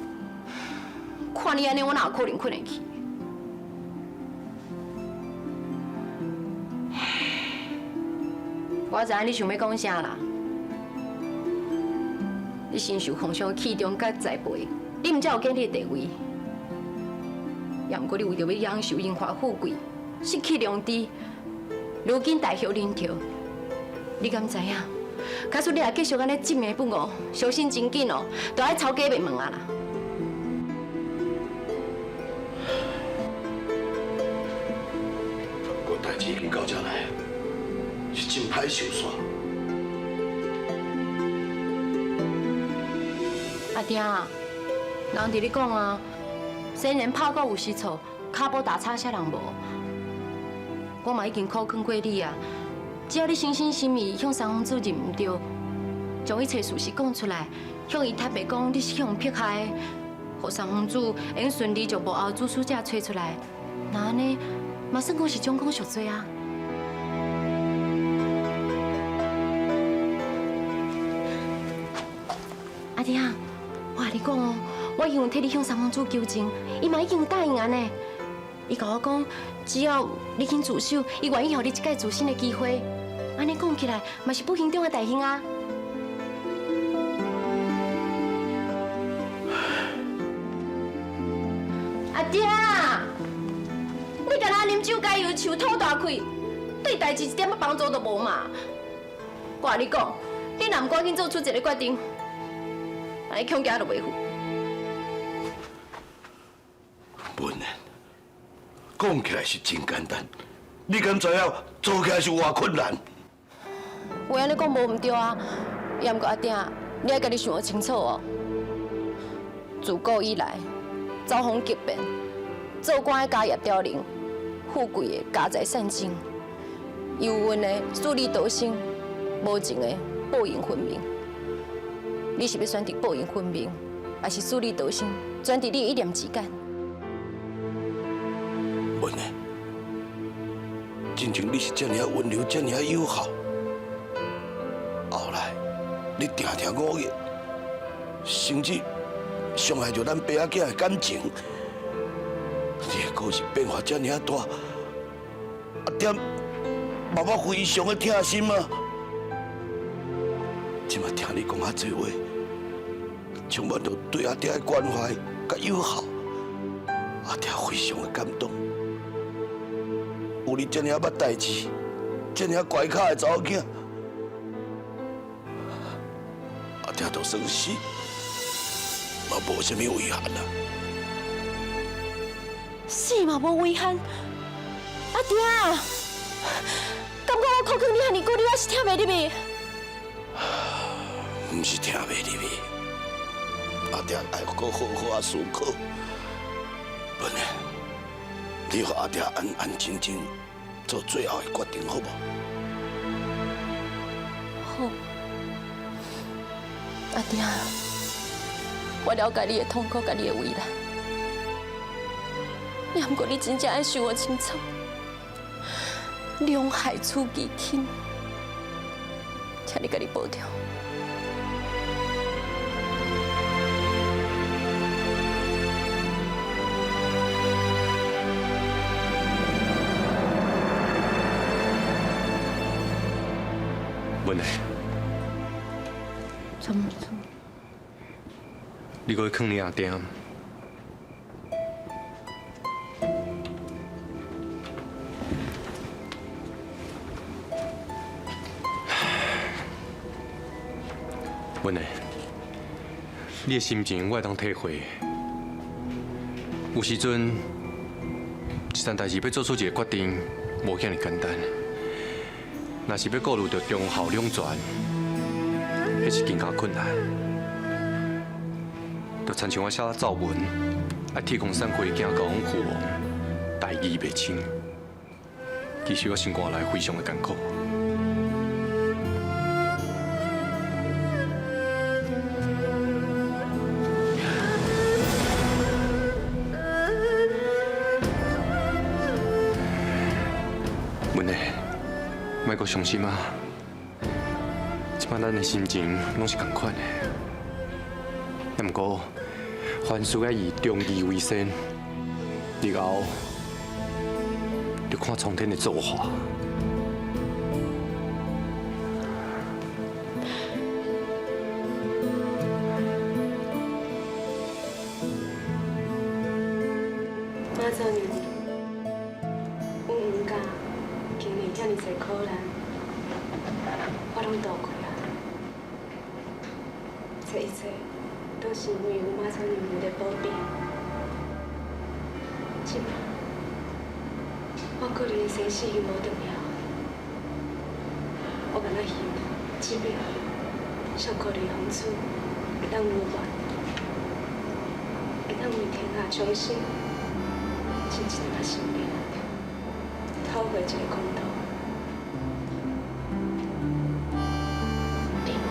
看你安尼，我哪有可能困得去？我知影你想要讲啥啦？你身受皇上器重甲栽培。你毋才有建立地位，也毋过你为着要享受荣华富贵，失去良知，如今大祸临头。你敢知影？假使你也继续安尼执迷不悟，小心真紧哦，就爱抄家灭门啊啦！我代志已经到这来，是真歹受煞。阿爹。人伫咧讲啊，生人拍到有时错，骹步打叉啥人无？我嘛已经苦劝过你啊，只要你心心心意向三公主认唔对，将一切事实讲出来，向伊坦白讲你是向迫害，互三公主会用顺利将幕后主使者找出来，那安尼嘛算讲是将功赎罪啊。阿爹啊，我甲你讲哦。我已经有替你向三公主求情，伊嘛已经有答应安尼。伊甲我讲，只要你肯自首，伊愿意予你一届自新的机会。安尼讲起来，嘛是不幸中的大幸啊！阿爹，你干那啉酒解忧愁，吐大气，对代志一点仔帮助都无嘛？我甲你讲，你若唔赶紧做出一个决定，安尼恐惊都袂赴。文莲，讲起来是真简单，你敢知影做起来是偌困难？话安尼讲无唔对啊，也毋过阿爹，你爱家己想清楚哦。自古以来，遭逢激变，做官的家业凋零，富贵的家财散尽，忧郁的自利道生，无情的报应分明。你是要选择报应分明，还是自利道生，全伫你一念之间？文莲，真正你是这么温柔，这么友好，后来你常常忤逆，甚至伤害着咱爸仔囝的感情，你的个性变化这么大，阿爹妈妈非常的疼心啊！今麦听你讲遐多话，充满着对阿爹的关怀甲友好，阿爹非常的感动。有你这么捌代志，这么乖巧的查某囝，阿爹就算死，嘛无什么遗憾啦。死嘛无遗憾，阿爹，感觉我苦劝你遐尼久，你还是听袂入去？不是听袂入去，阿爹爱搁好好啊思考。文莲，你和阿爹安安静静做最后的决定，好无？好，阿爹，我了解你的痛苦，甲你的为难。也毋过你真正爱想我清楚，两害取其轻，请你家己保重。文莲，怎么做？你搁去坑你阿爹？文莲，你的心情我会当体会，有时阵，一件代志要做出一个决定，无遐尼简单。若是要顾虑到中孝两全，迄是更加困难。就亲像我写奏文，爱铁公山会惊高父王，代义袂清。其实我心肝内非常的艰苦。文内，莫阁伤心啊！即摆咱的心情拢是同款的。不过，凡事要以忠义为先，日后就看苍天的造化。妈祖娘娘，阮黄家经历遐尼侪苦难，我拢度过啊。这一切都是因为有妈祖娘娘的保庇。即摆，我个人的生死已经无重要，我敢若希望即摆上可怜皇子会当如愿，会当为天下忠心。尽一条性命，讨回一个公道。另外，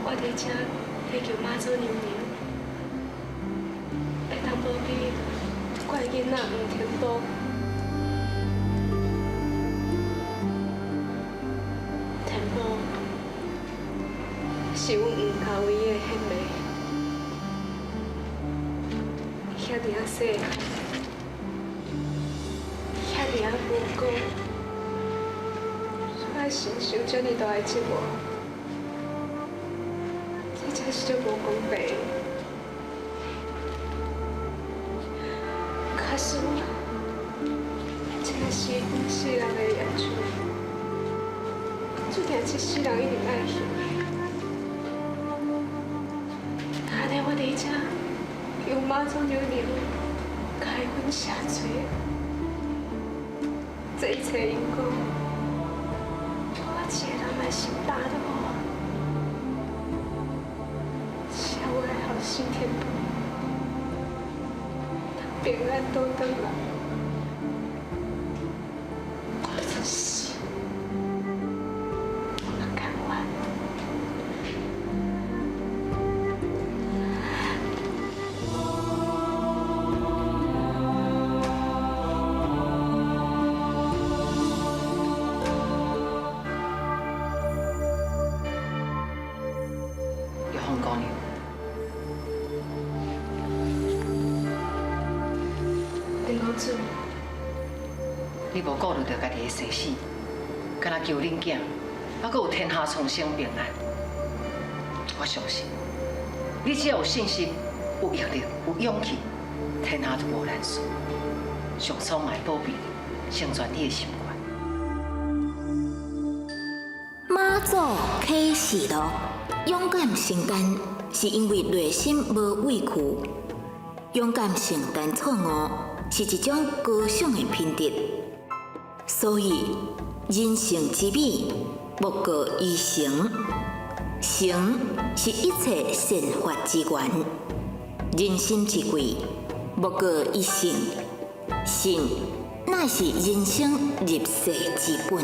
我伫这祈求妈祖娘娘，会当保庇我的囡仔黄天宝。天宝是阮黄家唯一的兄妹。遐尔啊细，遐尔啊无辜，却承受遮尔大的折磨，这真是足无公平。可是我，这个是世人的冤屈，注定一世人一定爱受。安尼我伫遮。用妈祖娘娘开阮下罪，这一切因果，我一个人来承担的哦。希望我的后生天宝能平安倒转来，我真是不甘愿。你无顾虑到家己的生死，敢若求恁囝，还阁有天下苍生平安。我相信，你只要有信心、有毅力、有勇气，天下就无难事。上苍会保庇你，成全你的心愿。妈祖启示录，勇敢承担，是因为内心无畏惧；勇敢承担错误，是一种高尚的品质。所以，人生之美，莫过于诚。诚是一切善法之源。人生之贵，莫过于信。信乃是人生入世之本。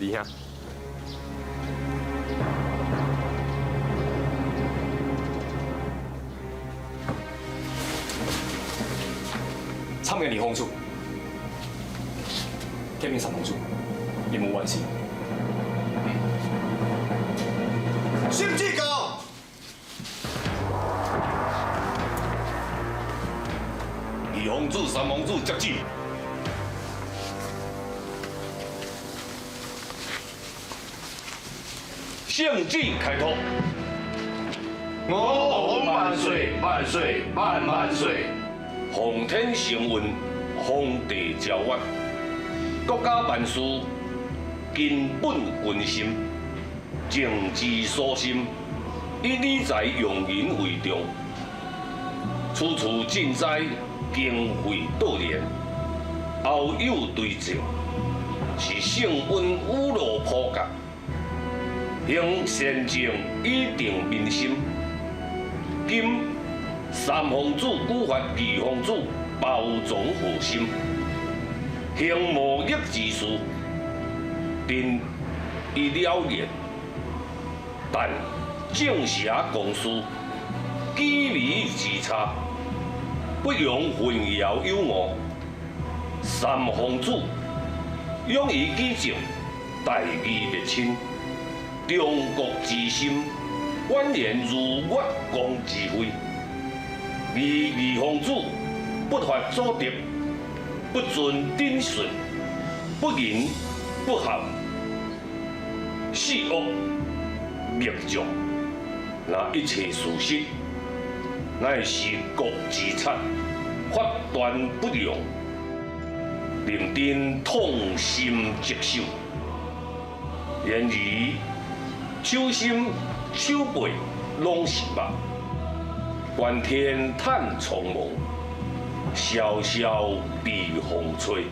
李兄，参见李皇主，见面三皇主，你无完事。心志高，李皇主、三皇主接旨。圣旨开拓。五皇万岁，万岁，万万岁！皇天承运，皇帝诏曰：国家万事根本君心，政治舒心，以理财用人为重，处处赈灾，经费到连，后有对症，是圣运雨露普及，行善政以定民心。今三皇子举发二皇子，包装贺心，行无益之事，定已了然。但正邪公私，机微之差，不容混淆有误。三皇子勇于举证，大义灭亲，中国之心。婉言如月光之辉，二皇子不法祖德，不遵典训，不仁不孝，四恶灭众。那一切事实，乃是国之贼，法断不容，令定痛心疾首。然而手心手背拢是目，观天叹苍茫，萧萧避风吹。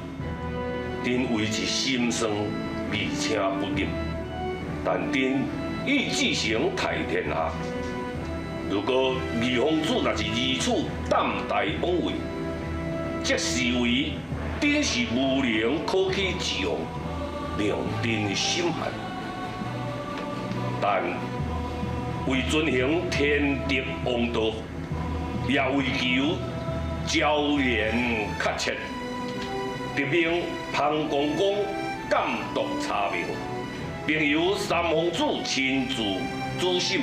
因为是心酸未请不忍，但因欲继承太天下。如果二皇子若是如此胆大妄为，即视为真是无能可起之王，令人心寒。但为遵行天德王道，也为求昭然确切，特命庞公公监督查明，并由三皇子亲自主审，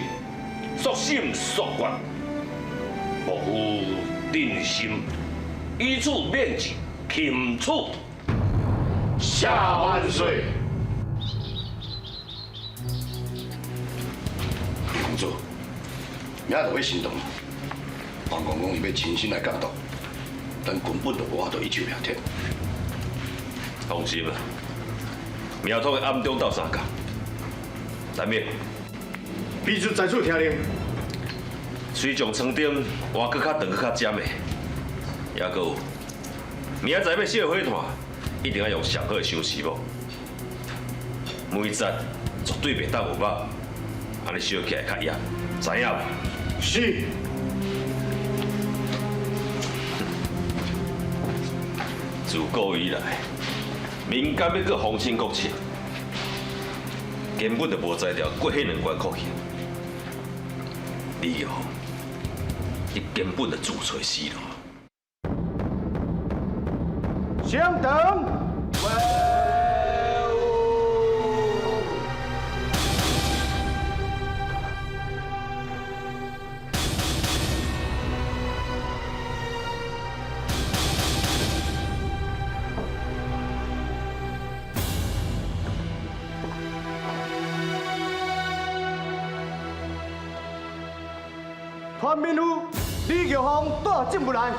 速审速决，莫负定心，以此免职钦处。下万岁！公主，明仔就要行动，黄公公伊要亲身来监督，但根本就无法度一手聊天。放心啦，苗头的暗中斗相共，南面必须在此听令。水上床顶换搁较长、搁较尖的，也搁有明仔载要熄火炭，一定要用上好的相思木，每节绝对袂当有肉，安尼烧起来较野，知影无？是。自古以来，民间要搁皇亲国戚，根本就无才调过迄两关酷刑。李玉凤，你根本就自找死路。相等。团民夫李玉凤带进不来。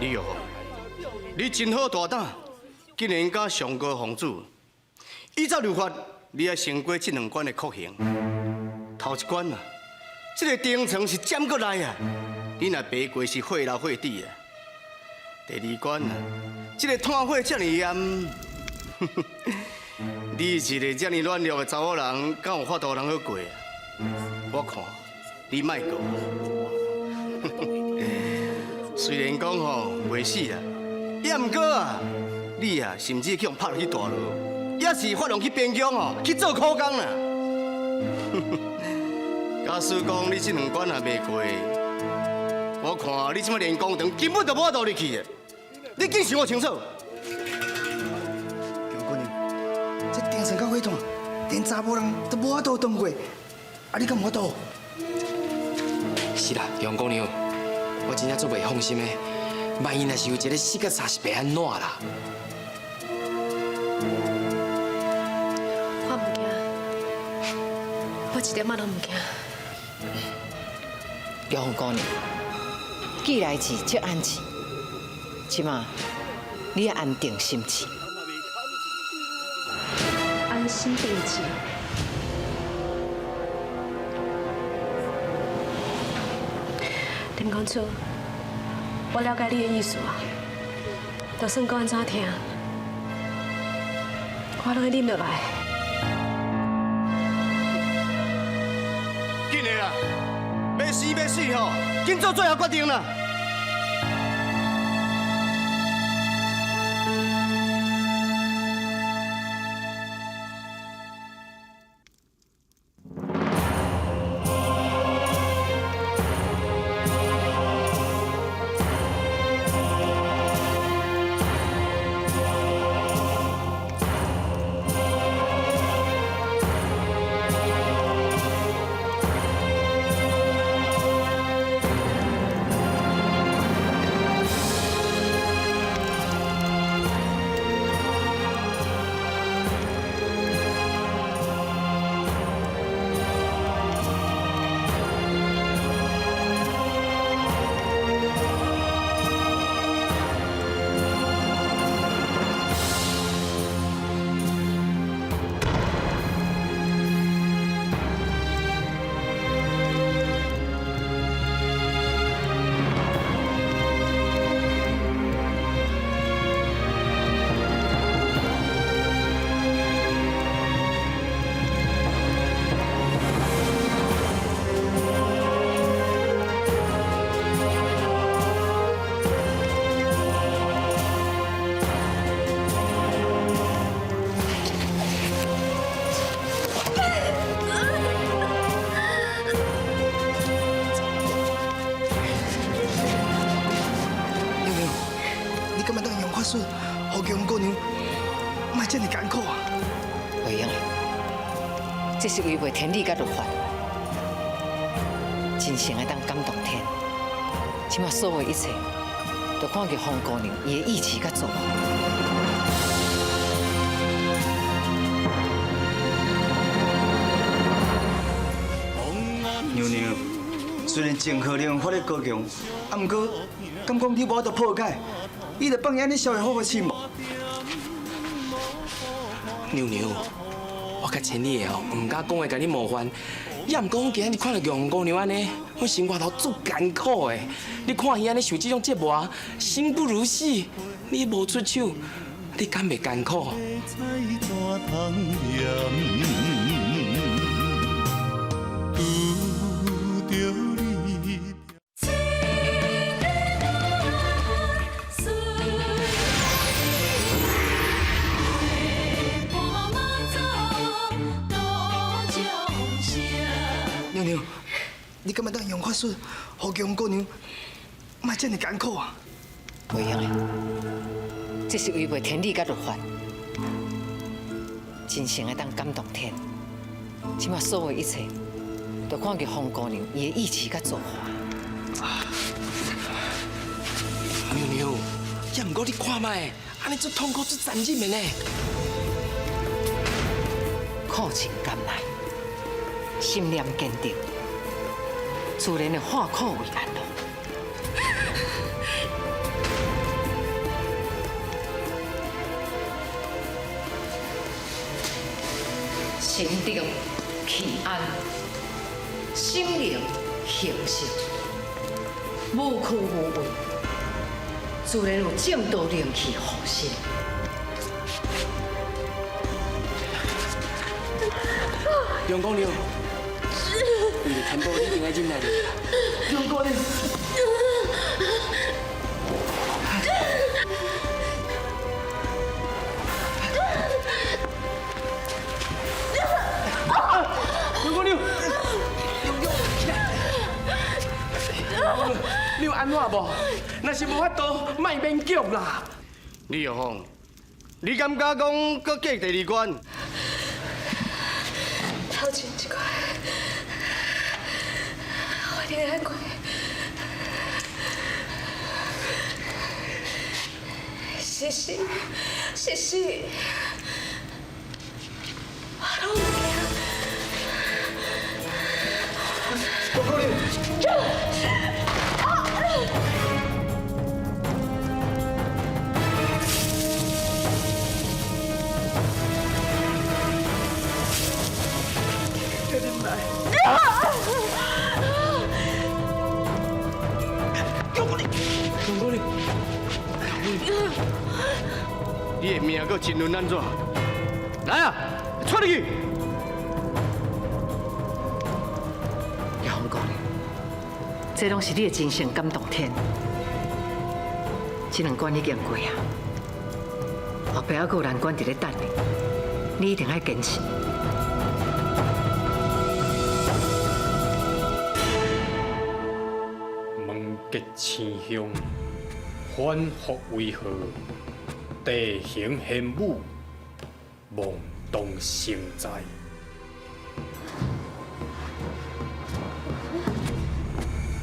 李玉凤，你真好大胆，竟然敢上告皇子。依照律法，你要先过这两关的酷刑。头一关啊，这个顶层是占过来啊，你若爬过是血流血滴啊。第二关啊，这个炭火这么严，你一个这么软弱的查某人，敢有法度通好过啊？我看你莫过。虽然讲吼袂死啦，也毋过啊，你啊甚至去用拍落去大牢，也是发动去边疆吼去做苦工啦。假使讲你这两关也袂过，我看你即摆连工程根本就无法度入去的。你紧想我清楚。强姑娘，这订成到尾段，连查某人都无法度当过，啊你敢无法度？是啦，杨姑娘，我真正做袂放心的。万一若是有一个死个啥是要安怎啦？我唔惊，我一点仔都唔惊。姚凤姑娘，既来之则安之，起码你要安定心志。安心定志。林公主，我了解你的意思啊。就算搁安怎听，我拢会忍落来。紧的啦，要死要死吼，紧做最后决定啦。互强姑娘莫这么艰苦啊！袂用的，这是违背天理甲律法，真诚的当感动天。即马所有一切，都看见风姑娘伊的意志甲做法。娘娘，虽然郑和令法力高强，啊，毋过敢讲你无法度破解，伊就放安尼消会好不心无？娘娘，我甲千里的毋敢讲话甲你冒犯，也毋讲今日看到杨姑娘安尼，我生活头足艰苦的。你看伊安尼受这种折磨，生不如死，你无出手，你敢袂艰苦？娘娘，你敢要当用法术，互强姑娘莫这么艰苦啊？袂用的，这是违背天理甲律法，真诚的当感动天。即马所有一切，都看见风姑娘伊的意志甲做法。娘娘，也毋过你看卖，安尼足痛苦、足残忍的呢。苦尽甘来，心念坚定，自然会化苦为安乐。心定气安，心灵形成，无屈无畏，自然有正道灵气护身。杨姑娘，为了填补你另外忍耐力。杨哥呢？杨姑娘，你有安怎无？若是无法度，莫勉强啦。李玉凤，你敢敢讲搁计第二关？头前一关，我一定爱过。是是，我拢唔惊。杨姑娘。你的命搁真论安怎？来啊，出入去！叶红姑娘，这拢是你的真心感动天。这两关已经过啊，后壁还有难关伫咧等你，你一定要坚持。问极千乡，反复为何？地形险武，梦动成灾。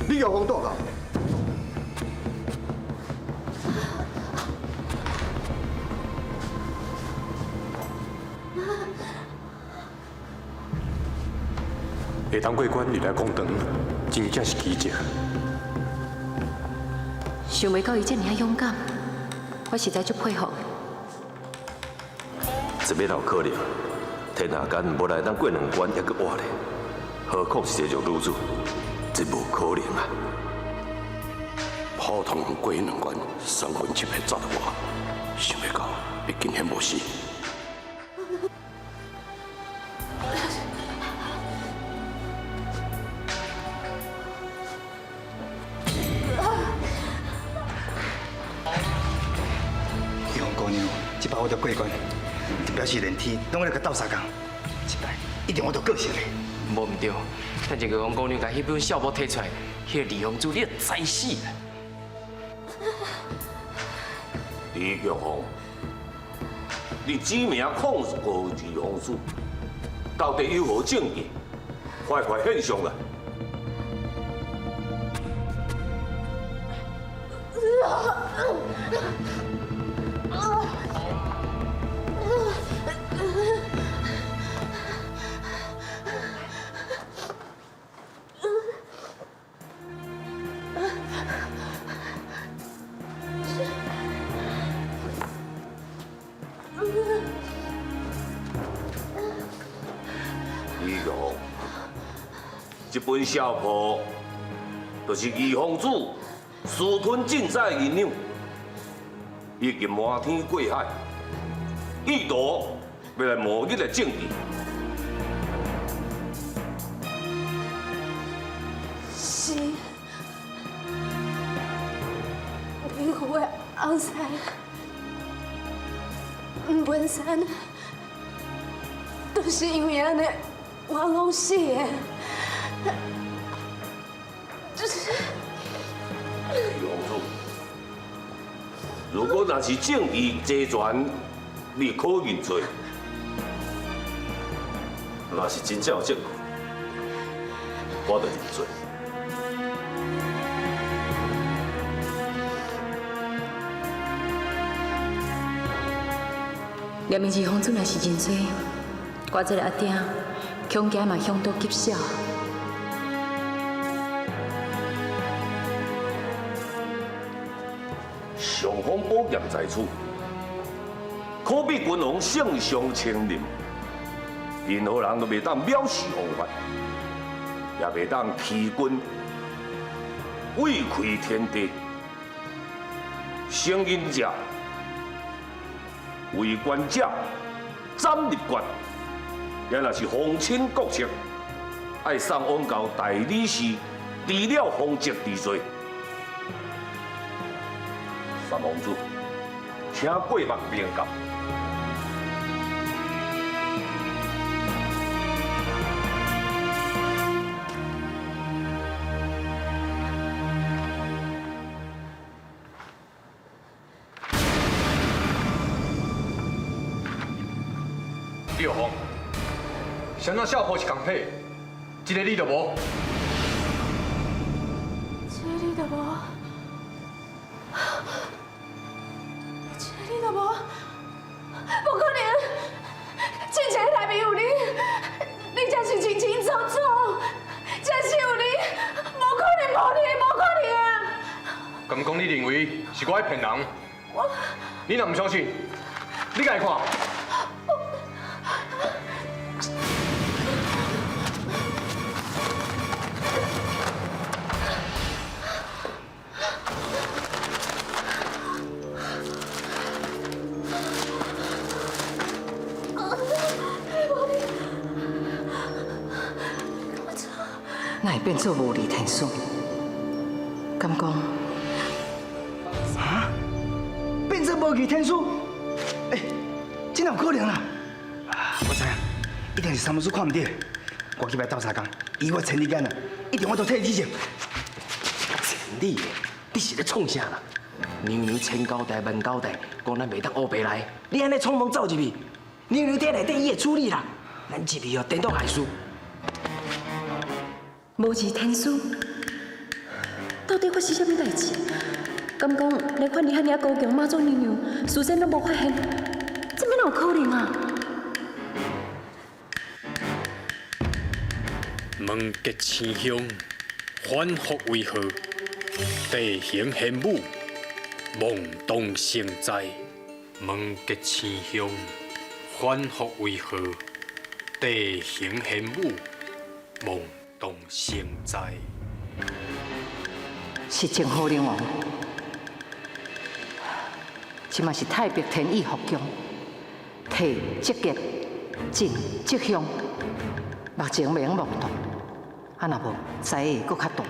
你有风大啊？会当过关，你来讲长，真正是奇迹。想袂到伊这么勇敢，我实在足佩服。这边哪有可能？天下间无来当过两关还阁活咧，何况是这种女子，这无可能啊！普通人过迄两关，3分1秒走得我，想袂到，伊竟然无死。玉凤姑娘，这摆我着过关，就表示连天拢在甲斗相共，这摆一定我着过胜的。无唔对，等一个王姑娘把迄本小宝摕出来，迄个李洪珠，你会知死啦！李玉凤，你指名控告李洪珠，到底有何证据？快快献上来！李玉凤，这本小谱就是义皇子私吞禁寨银两，已经瞒天过海，意图要来抹你的证据。是，李府的后生吴文山，都是因为安尼，我拢死的。就是。义皇子，如果若是证据齐全，你可认罪；若是真正有证据，我就认罪。连明义皇子若是认罪，我这个阿爹恐惊嘛凶多吉少。上方宝剑在此，可比君王圣上亲临，任何人都袂当藐视王法，也袂当欺君畏愧天地。承认者为官者斩立决，也若是皇亲国戚，爱送往交代理事离了皇籍治罪。三王子，请过目明鉴。李红，谁那少婆是共体，一个你都无。一个你都无，一个你都无，不可能！真正内面有你，你才是清清楚楚，真是有你，无可能无你，无可能！敢讲你认为是我在骗人？你若唔相信，你家看。 那会变做无理天书？敢讲？啊？变做无理天书？这哪有可能啦？我知影，一定是三文书看唔对。我去摆斗相共，以我千里眼啊，一定我都替你证。千里，你是咧创啥啦？娘娘千交代万交代，讲咱袂当乌白来，你安尼匆忙走入去，娘娘伫内底伊会处理啦。咱入去哦，颠倒害事。 无字天书，到底发生什么代志？敢讲连款你遐尔高强妈祖娘娘，事先都无发现，这哪有可能啊？问吉千香，反复为何？地形玄武，梦动成灾。问吉千香，反复为何？地形玄武，梦。 动成灾，是真好灵王，即嘛是太白天意福宫，摕积极进吉凶，目前袂用妄动，啊若无灾会搁较大。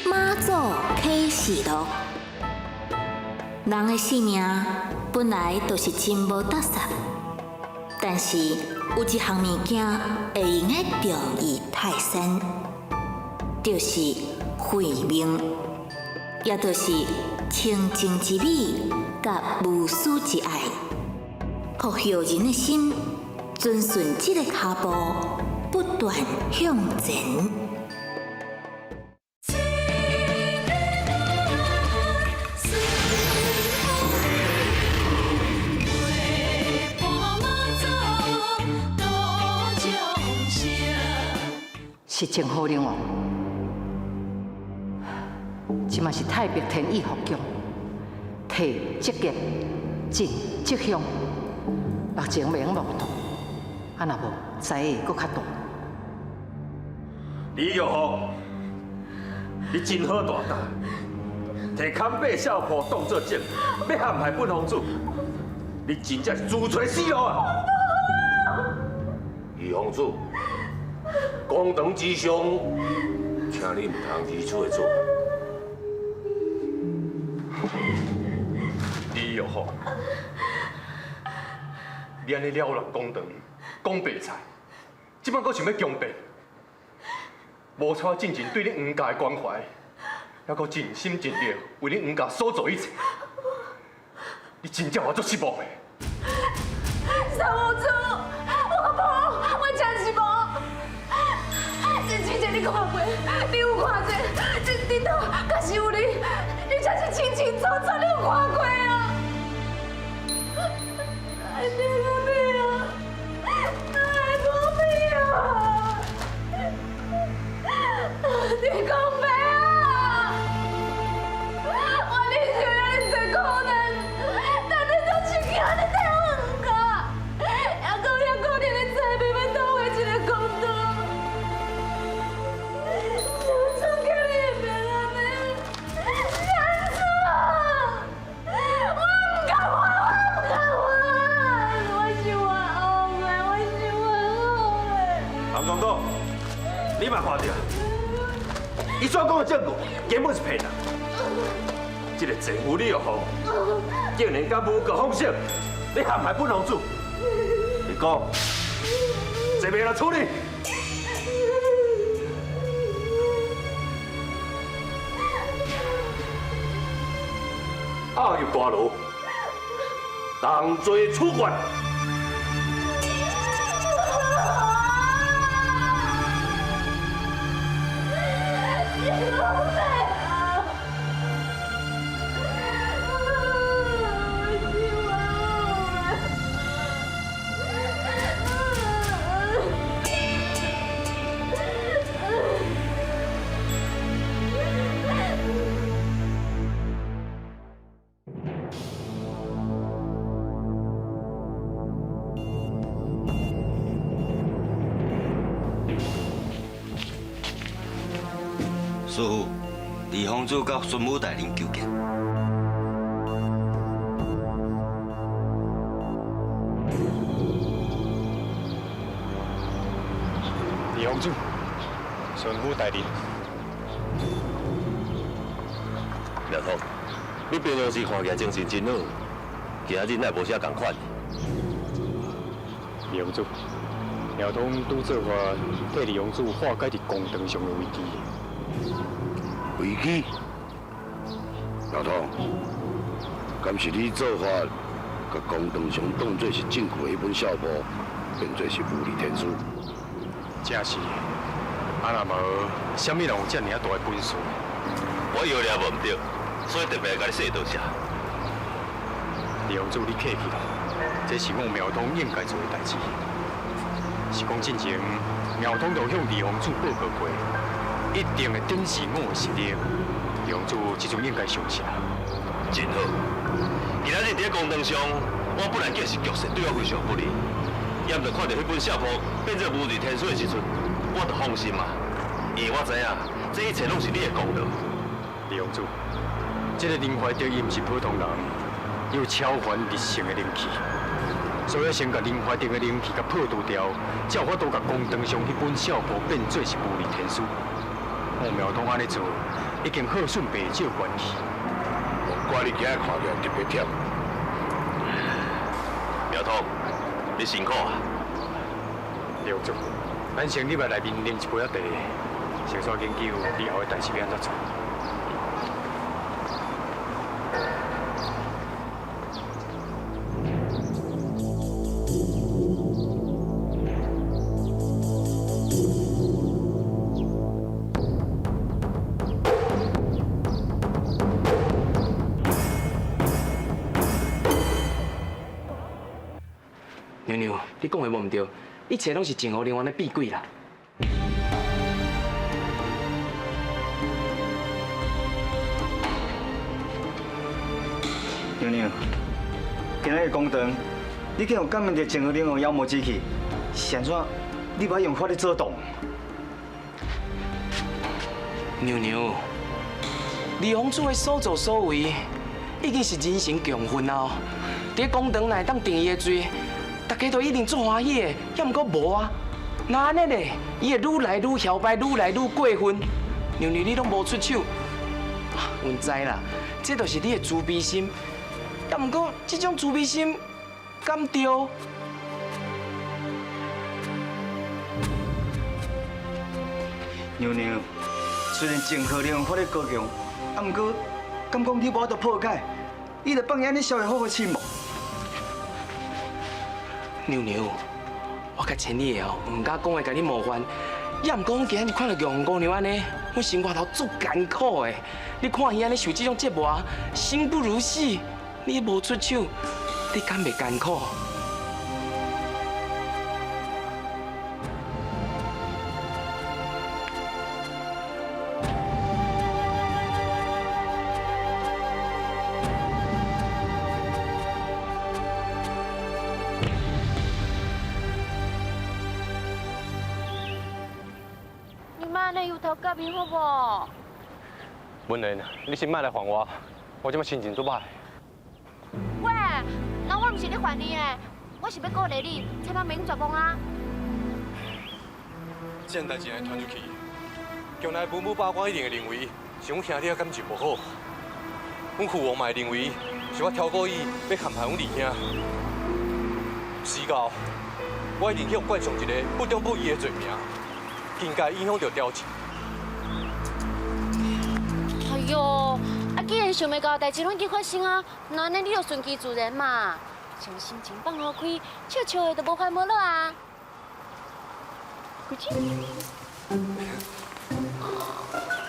妈祖启示录，人的性命本来就是真无得煞。 但是有一项物件会用来重于泰山，就是慧命，也就是清净之美甲无私之爱，互后人的心遵循这个脚步，不断向前。 是真好灵王，即嘛是太白天意福宫，摕积极进吉凶，目前袂用妄动，啊若无灾会搁较大。李玉凤，你真好大胆，摕坎背少婆当作证，要陷害本皇子，你真正是自找死路啊！二皇子。 公堂之上，请你唔通如此做。李玉凤，你安尼了乱公堂，讲白菜，即摆搁想要强辩，无错进前对你黄家的关怀，还搁尽心尽力为你黄家所做一切，你真正我足失望的。三王子，我无，我真是无。 真正你看过，你有看过，这顶头假是有你，你才是清清楚楚，你有看过啊！哎，你个屁啊！哎，我屁啊！你讲咩啊？我你虽然是可能，但你都是惊你太狠个，也够也可怜的才被们偷回去的公道。 我嘛看到，伊所讲的证据根本是骗人。这个政府李玉凤竟然甲无国方式，你陷害本王子，你讲，这边来处理。押入大牢，当罪处决。师傅，李方祖甲孙武大人求见。李方祖，孙武大人。苗通，你平常时看起来精神真好，今日乃无啥共款。李方祖，苗通拄做法替李方祖化解伫公堂上的危机。危机？苗通，敢是你做法，甲公堂上当作是政府的一本小报，变作是无理天书？正是，啊若无，啥物人有遮尔大的本事？我摇了无唔对，所以特别甲你说多谢。李方祖，你客气啦，这是我苗通应该做的代志。是讲进前，苗通就向李方祖报告过。一定会展示我的实力，梁主这阵应该上车。真好，今仔日伫公堂上，我本来计是局势对我非常不利，也毋着看到迄本小报变做无理天书的时阵，我就放心嘛，因为我知影这一切拢是你的功劳。梁主，这个林怀德伊毋是普通人，伊有超凡日性的灵气，所以先甲林怀德的灵气甲破除掉，才有法度甲公堂上迄本小报变做是无理天书。我苗通安尼做，已经好顺白少关系。怪你今日看起来特别忝。苗通，你辛苦啊！刘总，咱先入来内面啉一杯仔茶，先煞研究以后的代志要安怎做。娘娘，你讲的无毋对，一切拢是静候灵王的避鬼啦。娘娘，今日的公堂，你竟有感应到静候灵王妖魔之气，是安怎？你把用法咧做动？娘娘，李王祖的所作所为，已经是人神共愤啊！伫公堂内当定伊的罪。大家都一定足欢喜的，也毋过无啊。那安尼咧，伊会愈来愈摇摆，愈来愈过分。娘娘你拢无出手，阮知啦，这就是你的慈悲心。也毋过这种慈悲心，敢对？娘娘，虽然郑和良法力高强，啊毋过，敢讲你无法度破解，伊就放安尼消灭好好心无？娘娘，我较请你的哦，唔敢讲话甲你冒犯。也毋过我今日看到杨姑娘安尼，我心肝头足艰苦的。你看伊安尼受这种折磨，生不如死，你无出手，你敢袂艰苦？甲面好无？文莲，你先莫来烦我，我即摆心情足歹。喂，那我毋是咧烦你诶，我是要鼓励你，千万免咁作讲啊！这件代志爱传出去，将来文武百官一定会认为是阮兄弟啊感情无好，阮父王嘛会认为是我挑故意要陷害阮二兄。时到，我一定去冠上一个不忠不义的罪名，更加影响到调查。哎呦，既然想要搞代志拢去发生啊，那你就顺其自然嘛，将心情放好开，笑笑的就无烦无恼啊。快去！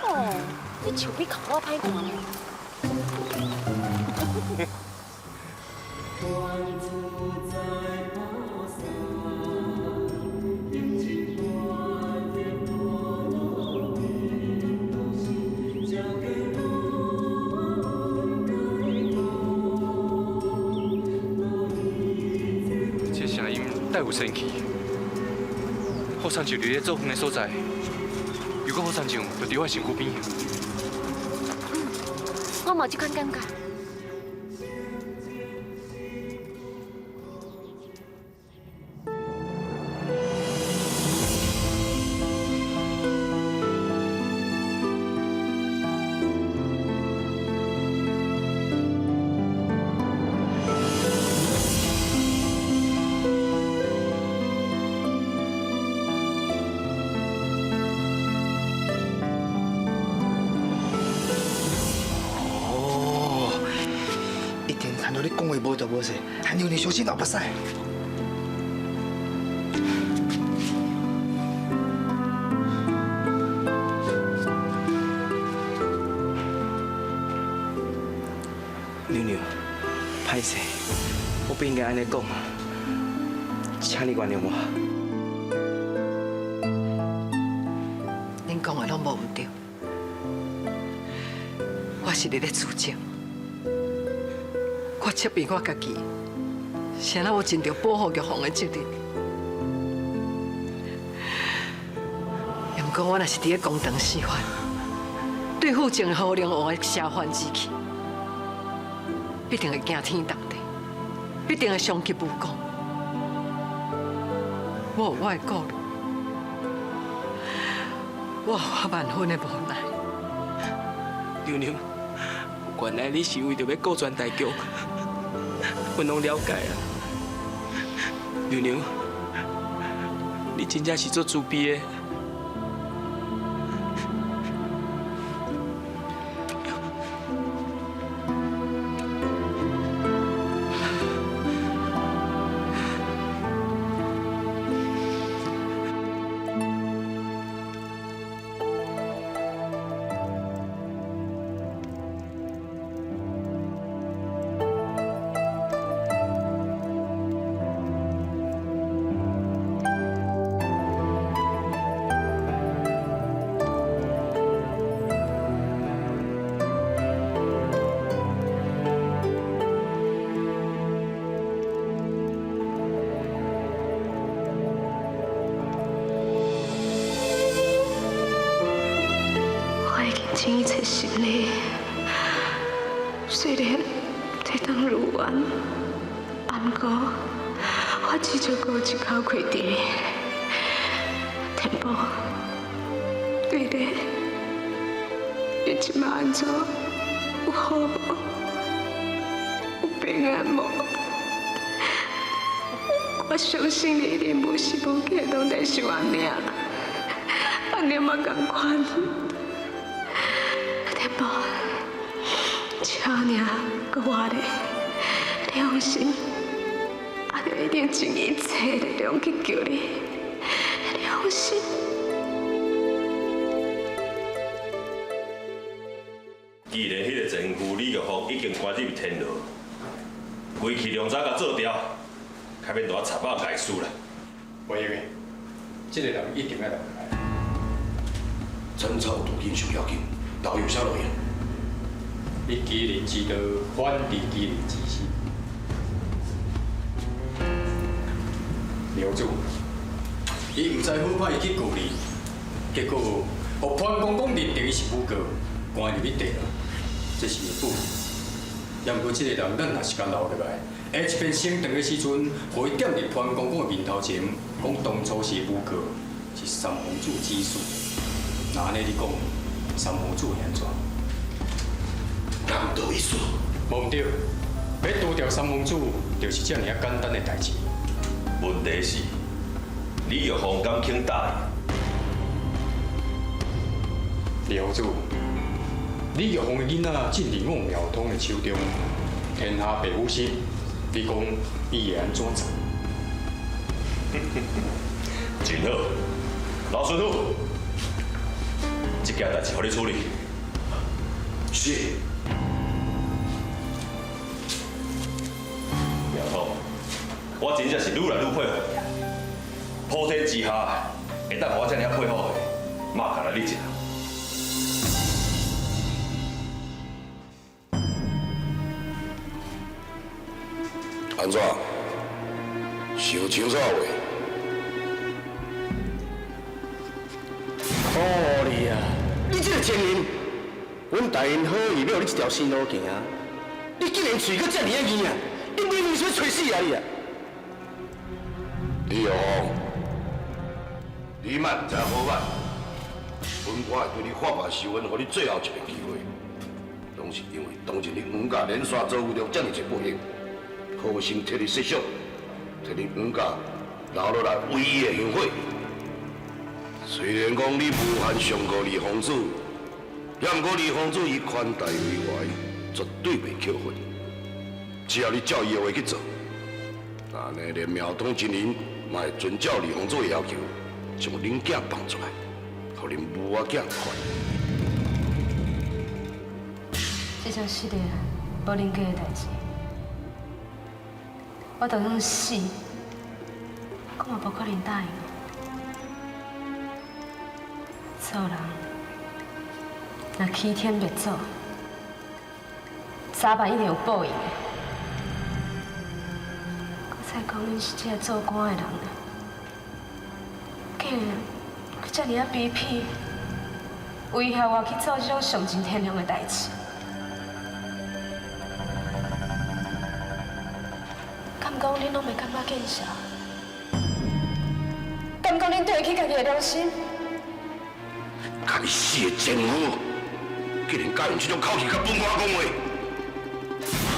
哦，你笑比哭我歹看呢。这声音带有生气。好山就伫咧做饭的所在，如果好山上就伫我身躯边。我冇这款感觉。你讲话无大无小，还让你小心老不使。牛牛，歹势，我不应该安尼讲，请你原谅我。恁讲的拢无唔对，我是你咧自证。我责备我家己，谁让我尽着保护玉凤的责任。不过我若是伫咧公堂示范，对付正好灵王的下犯之气，必定会惊天动地，必定会伤及无辜。我有我的顾虑，我有我万分的无奈。牛牛，原来你是为着要顾全大局。阮拢了解啊，牛牛，你真正是做自卑的。情意在心里，虽然在当如愿，不过我只就过一口气伫你。天宝，对咧，你即马安怎？有好无？有平安无？我相信你一定无时无刻拢在想安尼，安尼嘛同款。天宝，超尔搁我咧，你放心，我就一定尽一切力量去救你，你放心。既然迄个前夫李玉凤已经关入天牢，规气两早甲做掉，较免大插包解释啦。袂用的，这个人一定要留下来。争吵途径上要紧，导有啥路用？你欺人之道，反治欺人之身。梁主，伊唔知好歹去救你，结果互潘公公认定伊是诬告，关入去地牢，这是不。也毋过这个人，咱若是甲留落来，下一遍升堂的时阵，互伊点入潘公公的面头前，讲当初是诬告，是三皇子之事。那安尼你讲，三毛主会安怎？难道意思？无毋对，要除掉三公主，就是这么啊简单的代志。问题是，李玉凤敢肯答应？李公主，李玉凤的囡仔进入我苗通的手中，天下白虎心，你讲伊会安怎做？真好，老孙府，这件代志互你处理。是。苗通，我真正是愈来愈佩服你。普天之下，会当我这样佩服的，嘛干来你一人。安怎？想清楚未？可你啊！你这个贱人，阮大因好意要你一条生路行，你竟然嘴阁遮尔啊硬啊！你明明是要吹死啊你啊！李玉凤，你莫唔知好歹，本我会对你发牌收恩，予你最后一个机会，拢是因为当日你黄家连续做有着这么一不幸，好心替你设想，替你黄家留落来唯一的香火。虽然讲你无限上过李公主，也毋过李公主以宽待为怀，绝对袂扣分。只要你照伊的话去做，那呢连苗通真人嘛会遵照李公主的要求，将恁囝放出来，互恁母仔囝看。这桩是个无人家的代志，我就算死，我嘛无可能答应。做人，若欺天灭祖，早晚一定有报应的。我才讲恁是这个做官的人，竟然佮遮尔啊卑鄙，威胁我去做这种丧尽天良的代志。敢讲恁拢袂感觉见笑？敢讲恁对得起家己的良心？该死的奸夫，竟然敢用这种口气甲本官讲话！好，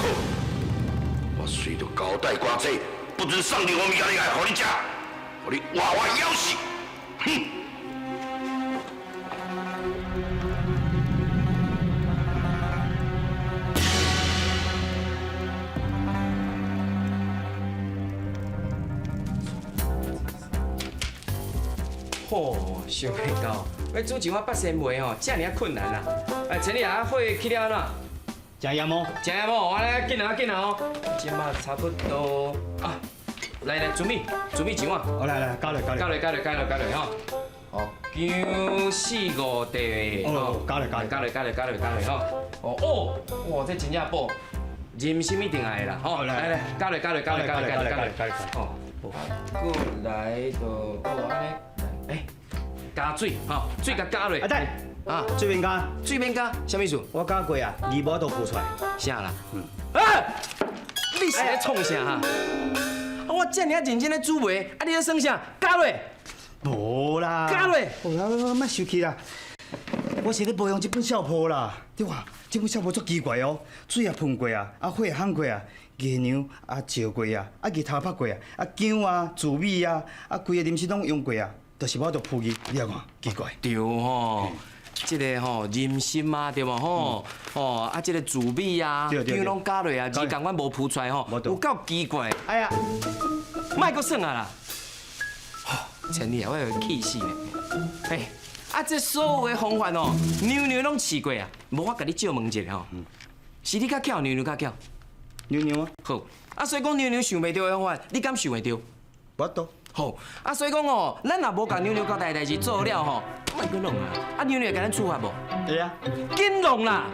我随着交代寡者，不准送任何物件来，互你食，互你活活咬死！哼！吼，想袂到，要煮一碗八仙糜吼，遮尔啊困难啊！哎，陈丽啊，火起了哪？食盐无？食盐无？我来紧啊紧啊哦！即马差不多啊，来准备一碗。好来，加落吼。哦，姜四五地。哦，加落吼。哇，这真正补，人参一定爱啦吼。来，加落。哦，过来就到安尼。哎，加水，吼，水甲加落。啊，等，啊，水免加，水免加，什么意思？我加过啊，二毛都付出来。啥啦？啊！你是咧创啥哈？我遮尔认真咧煮糜，啊，你咧算啥？加落？无啦。加落？好啦，莫生气啦。我是咧保养这本小谱啦，对哇？这本小谱足奇怪哦，水也喷过啊，火也烘过啊。鸡娘啊烧过啊，日头拍过啊，姜啊、猪米啊，规个临时拢用过啊，就是我都铺去，你看奇怪。对吼，这个吼人参啊，对无吼，这个猪米啊，姜拢加落啊，味感我无铺出来吼，有够奇怪。哎呀，莫阁算啊啦！陈丽啊，我要气死呢。嘿，这所有的方法哦，娘拢试过啊，无我甲你借问一下吼，是你较巧，娘较巧？娘啊，好，所以讲娘想袂到的方法，你敢想会到？我都好，所以讲哦，咱若无甲娘交代代志做了吼，莫阁弄啊！娘会甲咱处罚无？会啊，紧弄啦！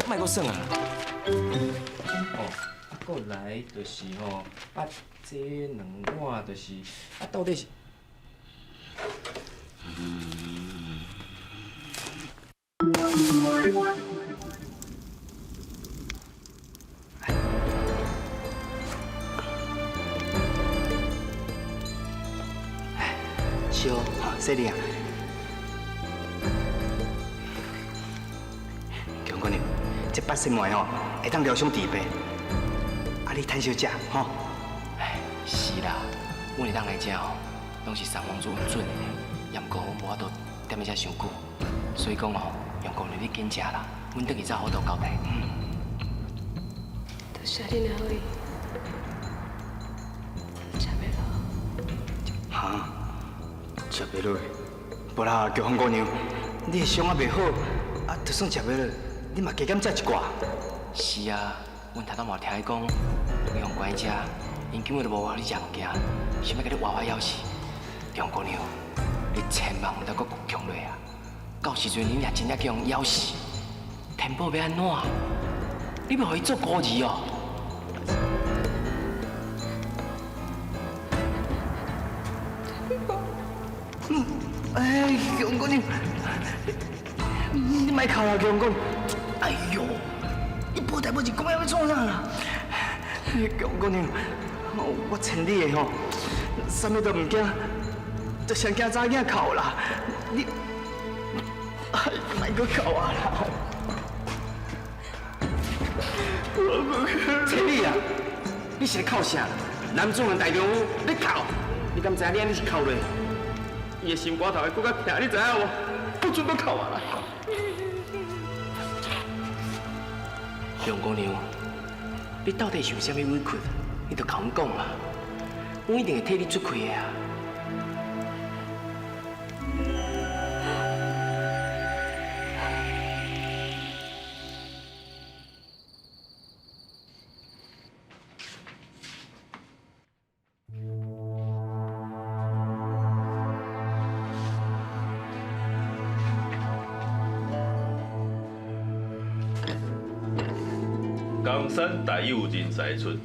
莫阁算啊！过来就是吼，这两碗就是到底是？小，好，谢你啊。这8仙糜吼，会当疗伤治病。啊，你趁小食吼。哎，是啦，阮会当来遮吼，拢是三王子准的，也毋过我无法度踮喺遮伤久，所以讲吼，杨公你紧食啦，阮等下才好度交代。多谢你的好意，吃袂落。哈，吃袂落，无啦，叫红姑娘，你的伤啊袂好，啊，就算吃袂落，你嘛加减食一寡。是啊，阮头拄嘛听伊讲，你用关遮，因根本就无法你食物件，想要甲你活活枵死。杨姑娘，你千万毋得搁强落啊！到时阵你若真正叫人枵死，天宝要安怎？你要互伊做孤儿哦？哎，杨姑娘，你莫哭啦，杨姑娘。哎呦，你无代无志讲要创啥啦？杨姑娘，我请你的吼，啥物都唔惊，就上惊早囝哭啦。你，哎，莫搁哭啊啦！请你啊，你是咧哭啥？男主人大丈夫，你哭，你敢知影你安尼是哭落？伊的心肝头会搁较痛，你知影无？不准搁哭啊啦！杨姑娘，你到底受啥物委屈？你就甲阮讲嘛，阮一定会替你出气的啊！冈山大有人才出，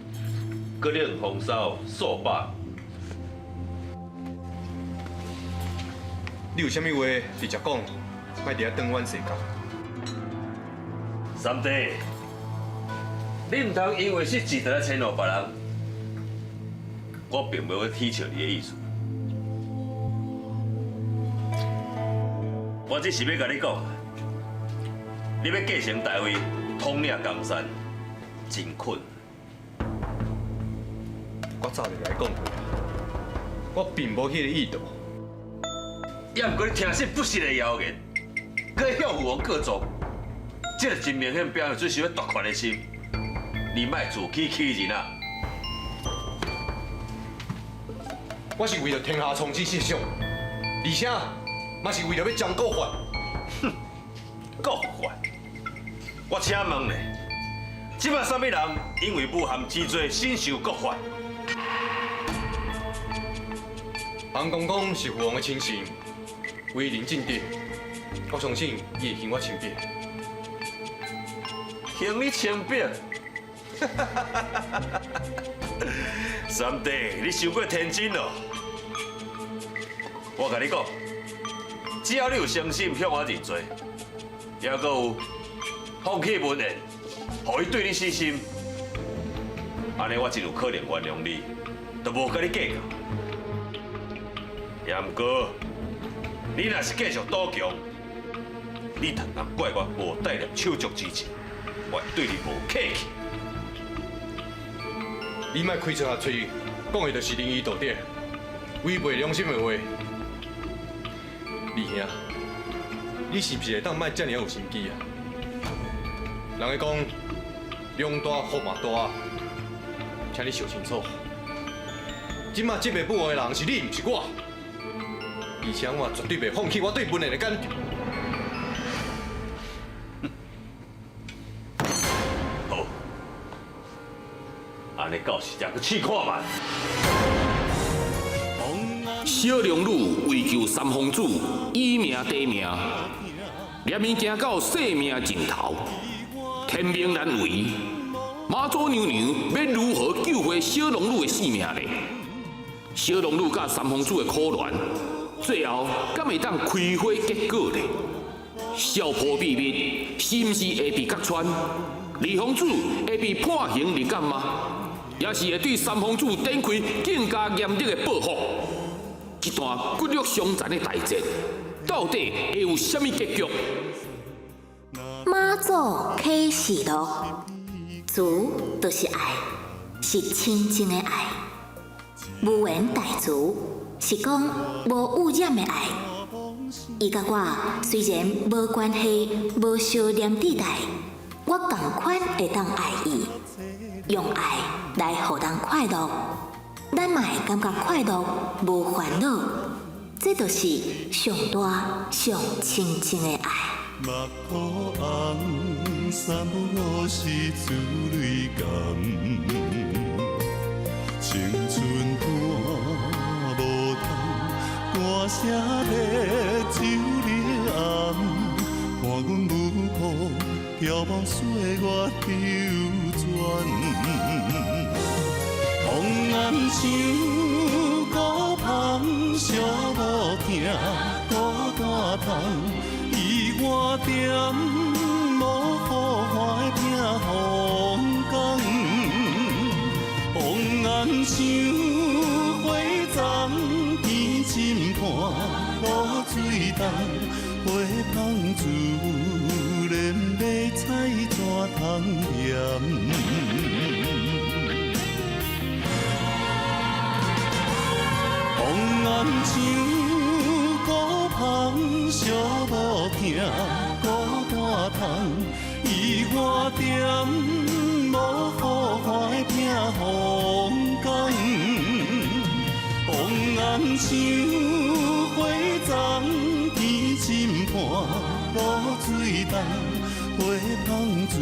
各领红烧数百。你有啥物话直接讲，莫伫遐转阮世界。三弟，你唔通因为是值得来迁怒别人，我并无要踢笑你的意思。我只是要甲你讲，你要继承大位，统领冈山。真困。我早就甲你讲过，我并无迄个意图。也毋过你听信不实的谣言，搁向父王告状，这个真明显表现出想要夺权的心。你莫自欺欺人啊！我是为了天下从此设想，而且嘛是为了要将国法。哼，国法！我请问咧。即摆啥物人因为武汉之罪身受国法？洪公公是父王的亲信，为人正直，我相信伊会还我清白。还你清白？三弟，你伤过天真咯！我甲你讲，只要你有诚心向我认罪，也搁有放弃文言。互伊对你死心，安尼我真有可能原谅你，都无甲你计较。也毋过，你若是继续赌强，你通人怪我无带念手足之情，我会对你无客气。你莫开出下嘴，讲的就是仁义道德，违背良心的话。二兄，你是不是会当莫遮尔有心机啊？人会讲。量大福嘛大，请你想清楚。今麦这个武王的人是你，唔是我，而且我绝对袂放弃我对文言的感情。好，安尼到时才去试看卖。小龙女为救三皇子，以命抵命，连命行到性命尽头。天命难违，妈祖娘娘要如何救回小龙女的性命呢？小龙女甲三皇子的苦恋，最后敢会当开花结果呢？小婆秘密是毋是会被揭穿？二皇子会被判刑立监吗？也是会对三皇子展开更加严厉的报复？一段骨肉相残的大战，到底会有啥物结局？妈祖启示录，慈就是爱，是清净的爱。无缘大慈是讲无污染的爱。伊甲我虽然无关系，无相连地带，我同款会当爱伊，用爱来互人快乐，咱嘛会感觉快乐无烦恼。这就是上大上清净的爱。目眶红，三五是珠泪甘，青春半无通，歌声在酒里暗，看阮舞步眺望岁月流转，红颜像孤芳，寂无听孤单窗。我点无好花拼风光，红颜像花丛甜浸伴露水重，花香自然要采怎通嫌？红颜像孤芳，寂无听孤单窗，伊我点无好花拼风光，红颜像花丛甜浸伴露水重，花香自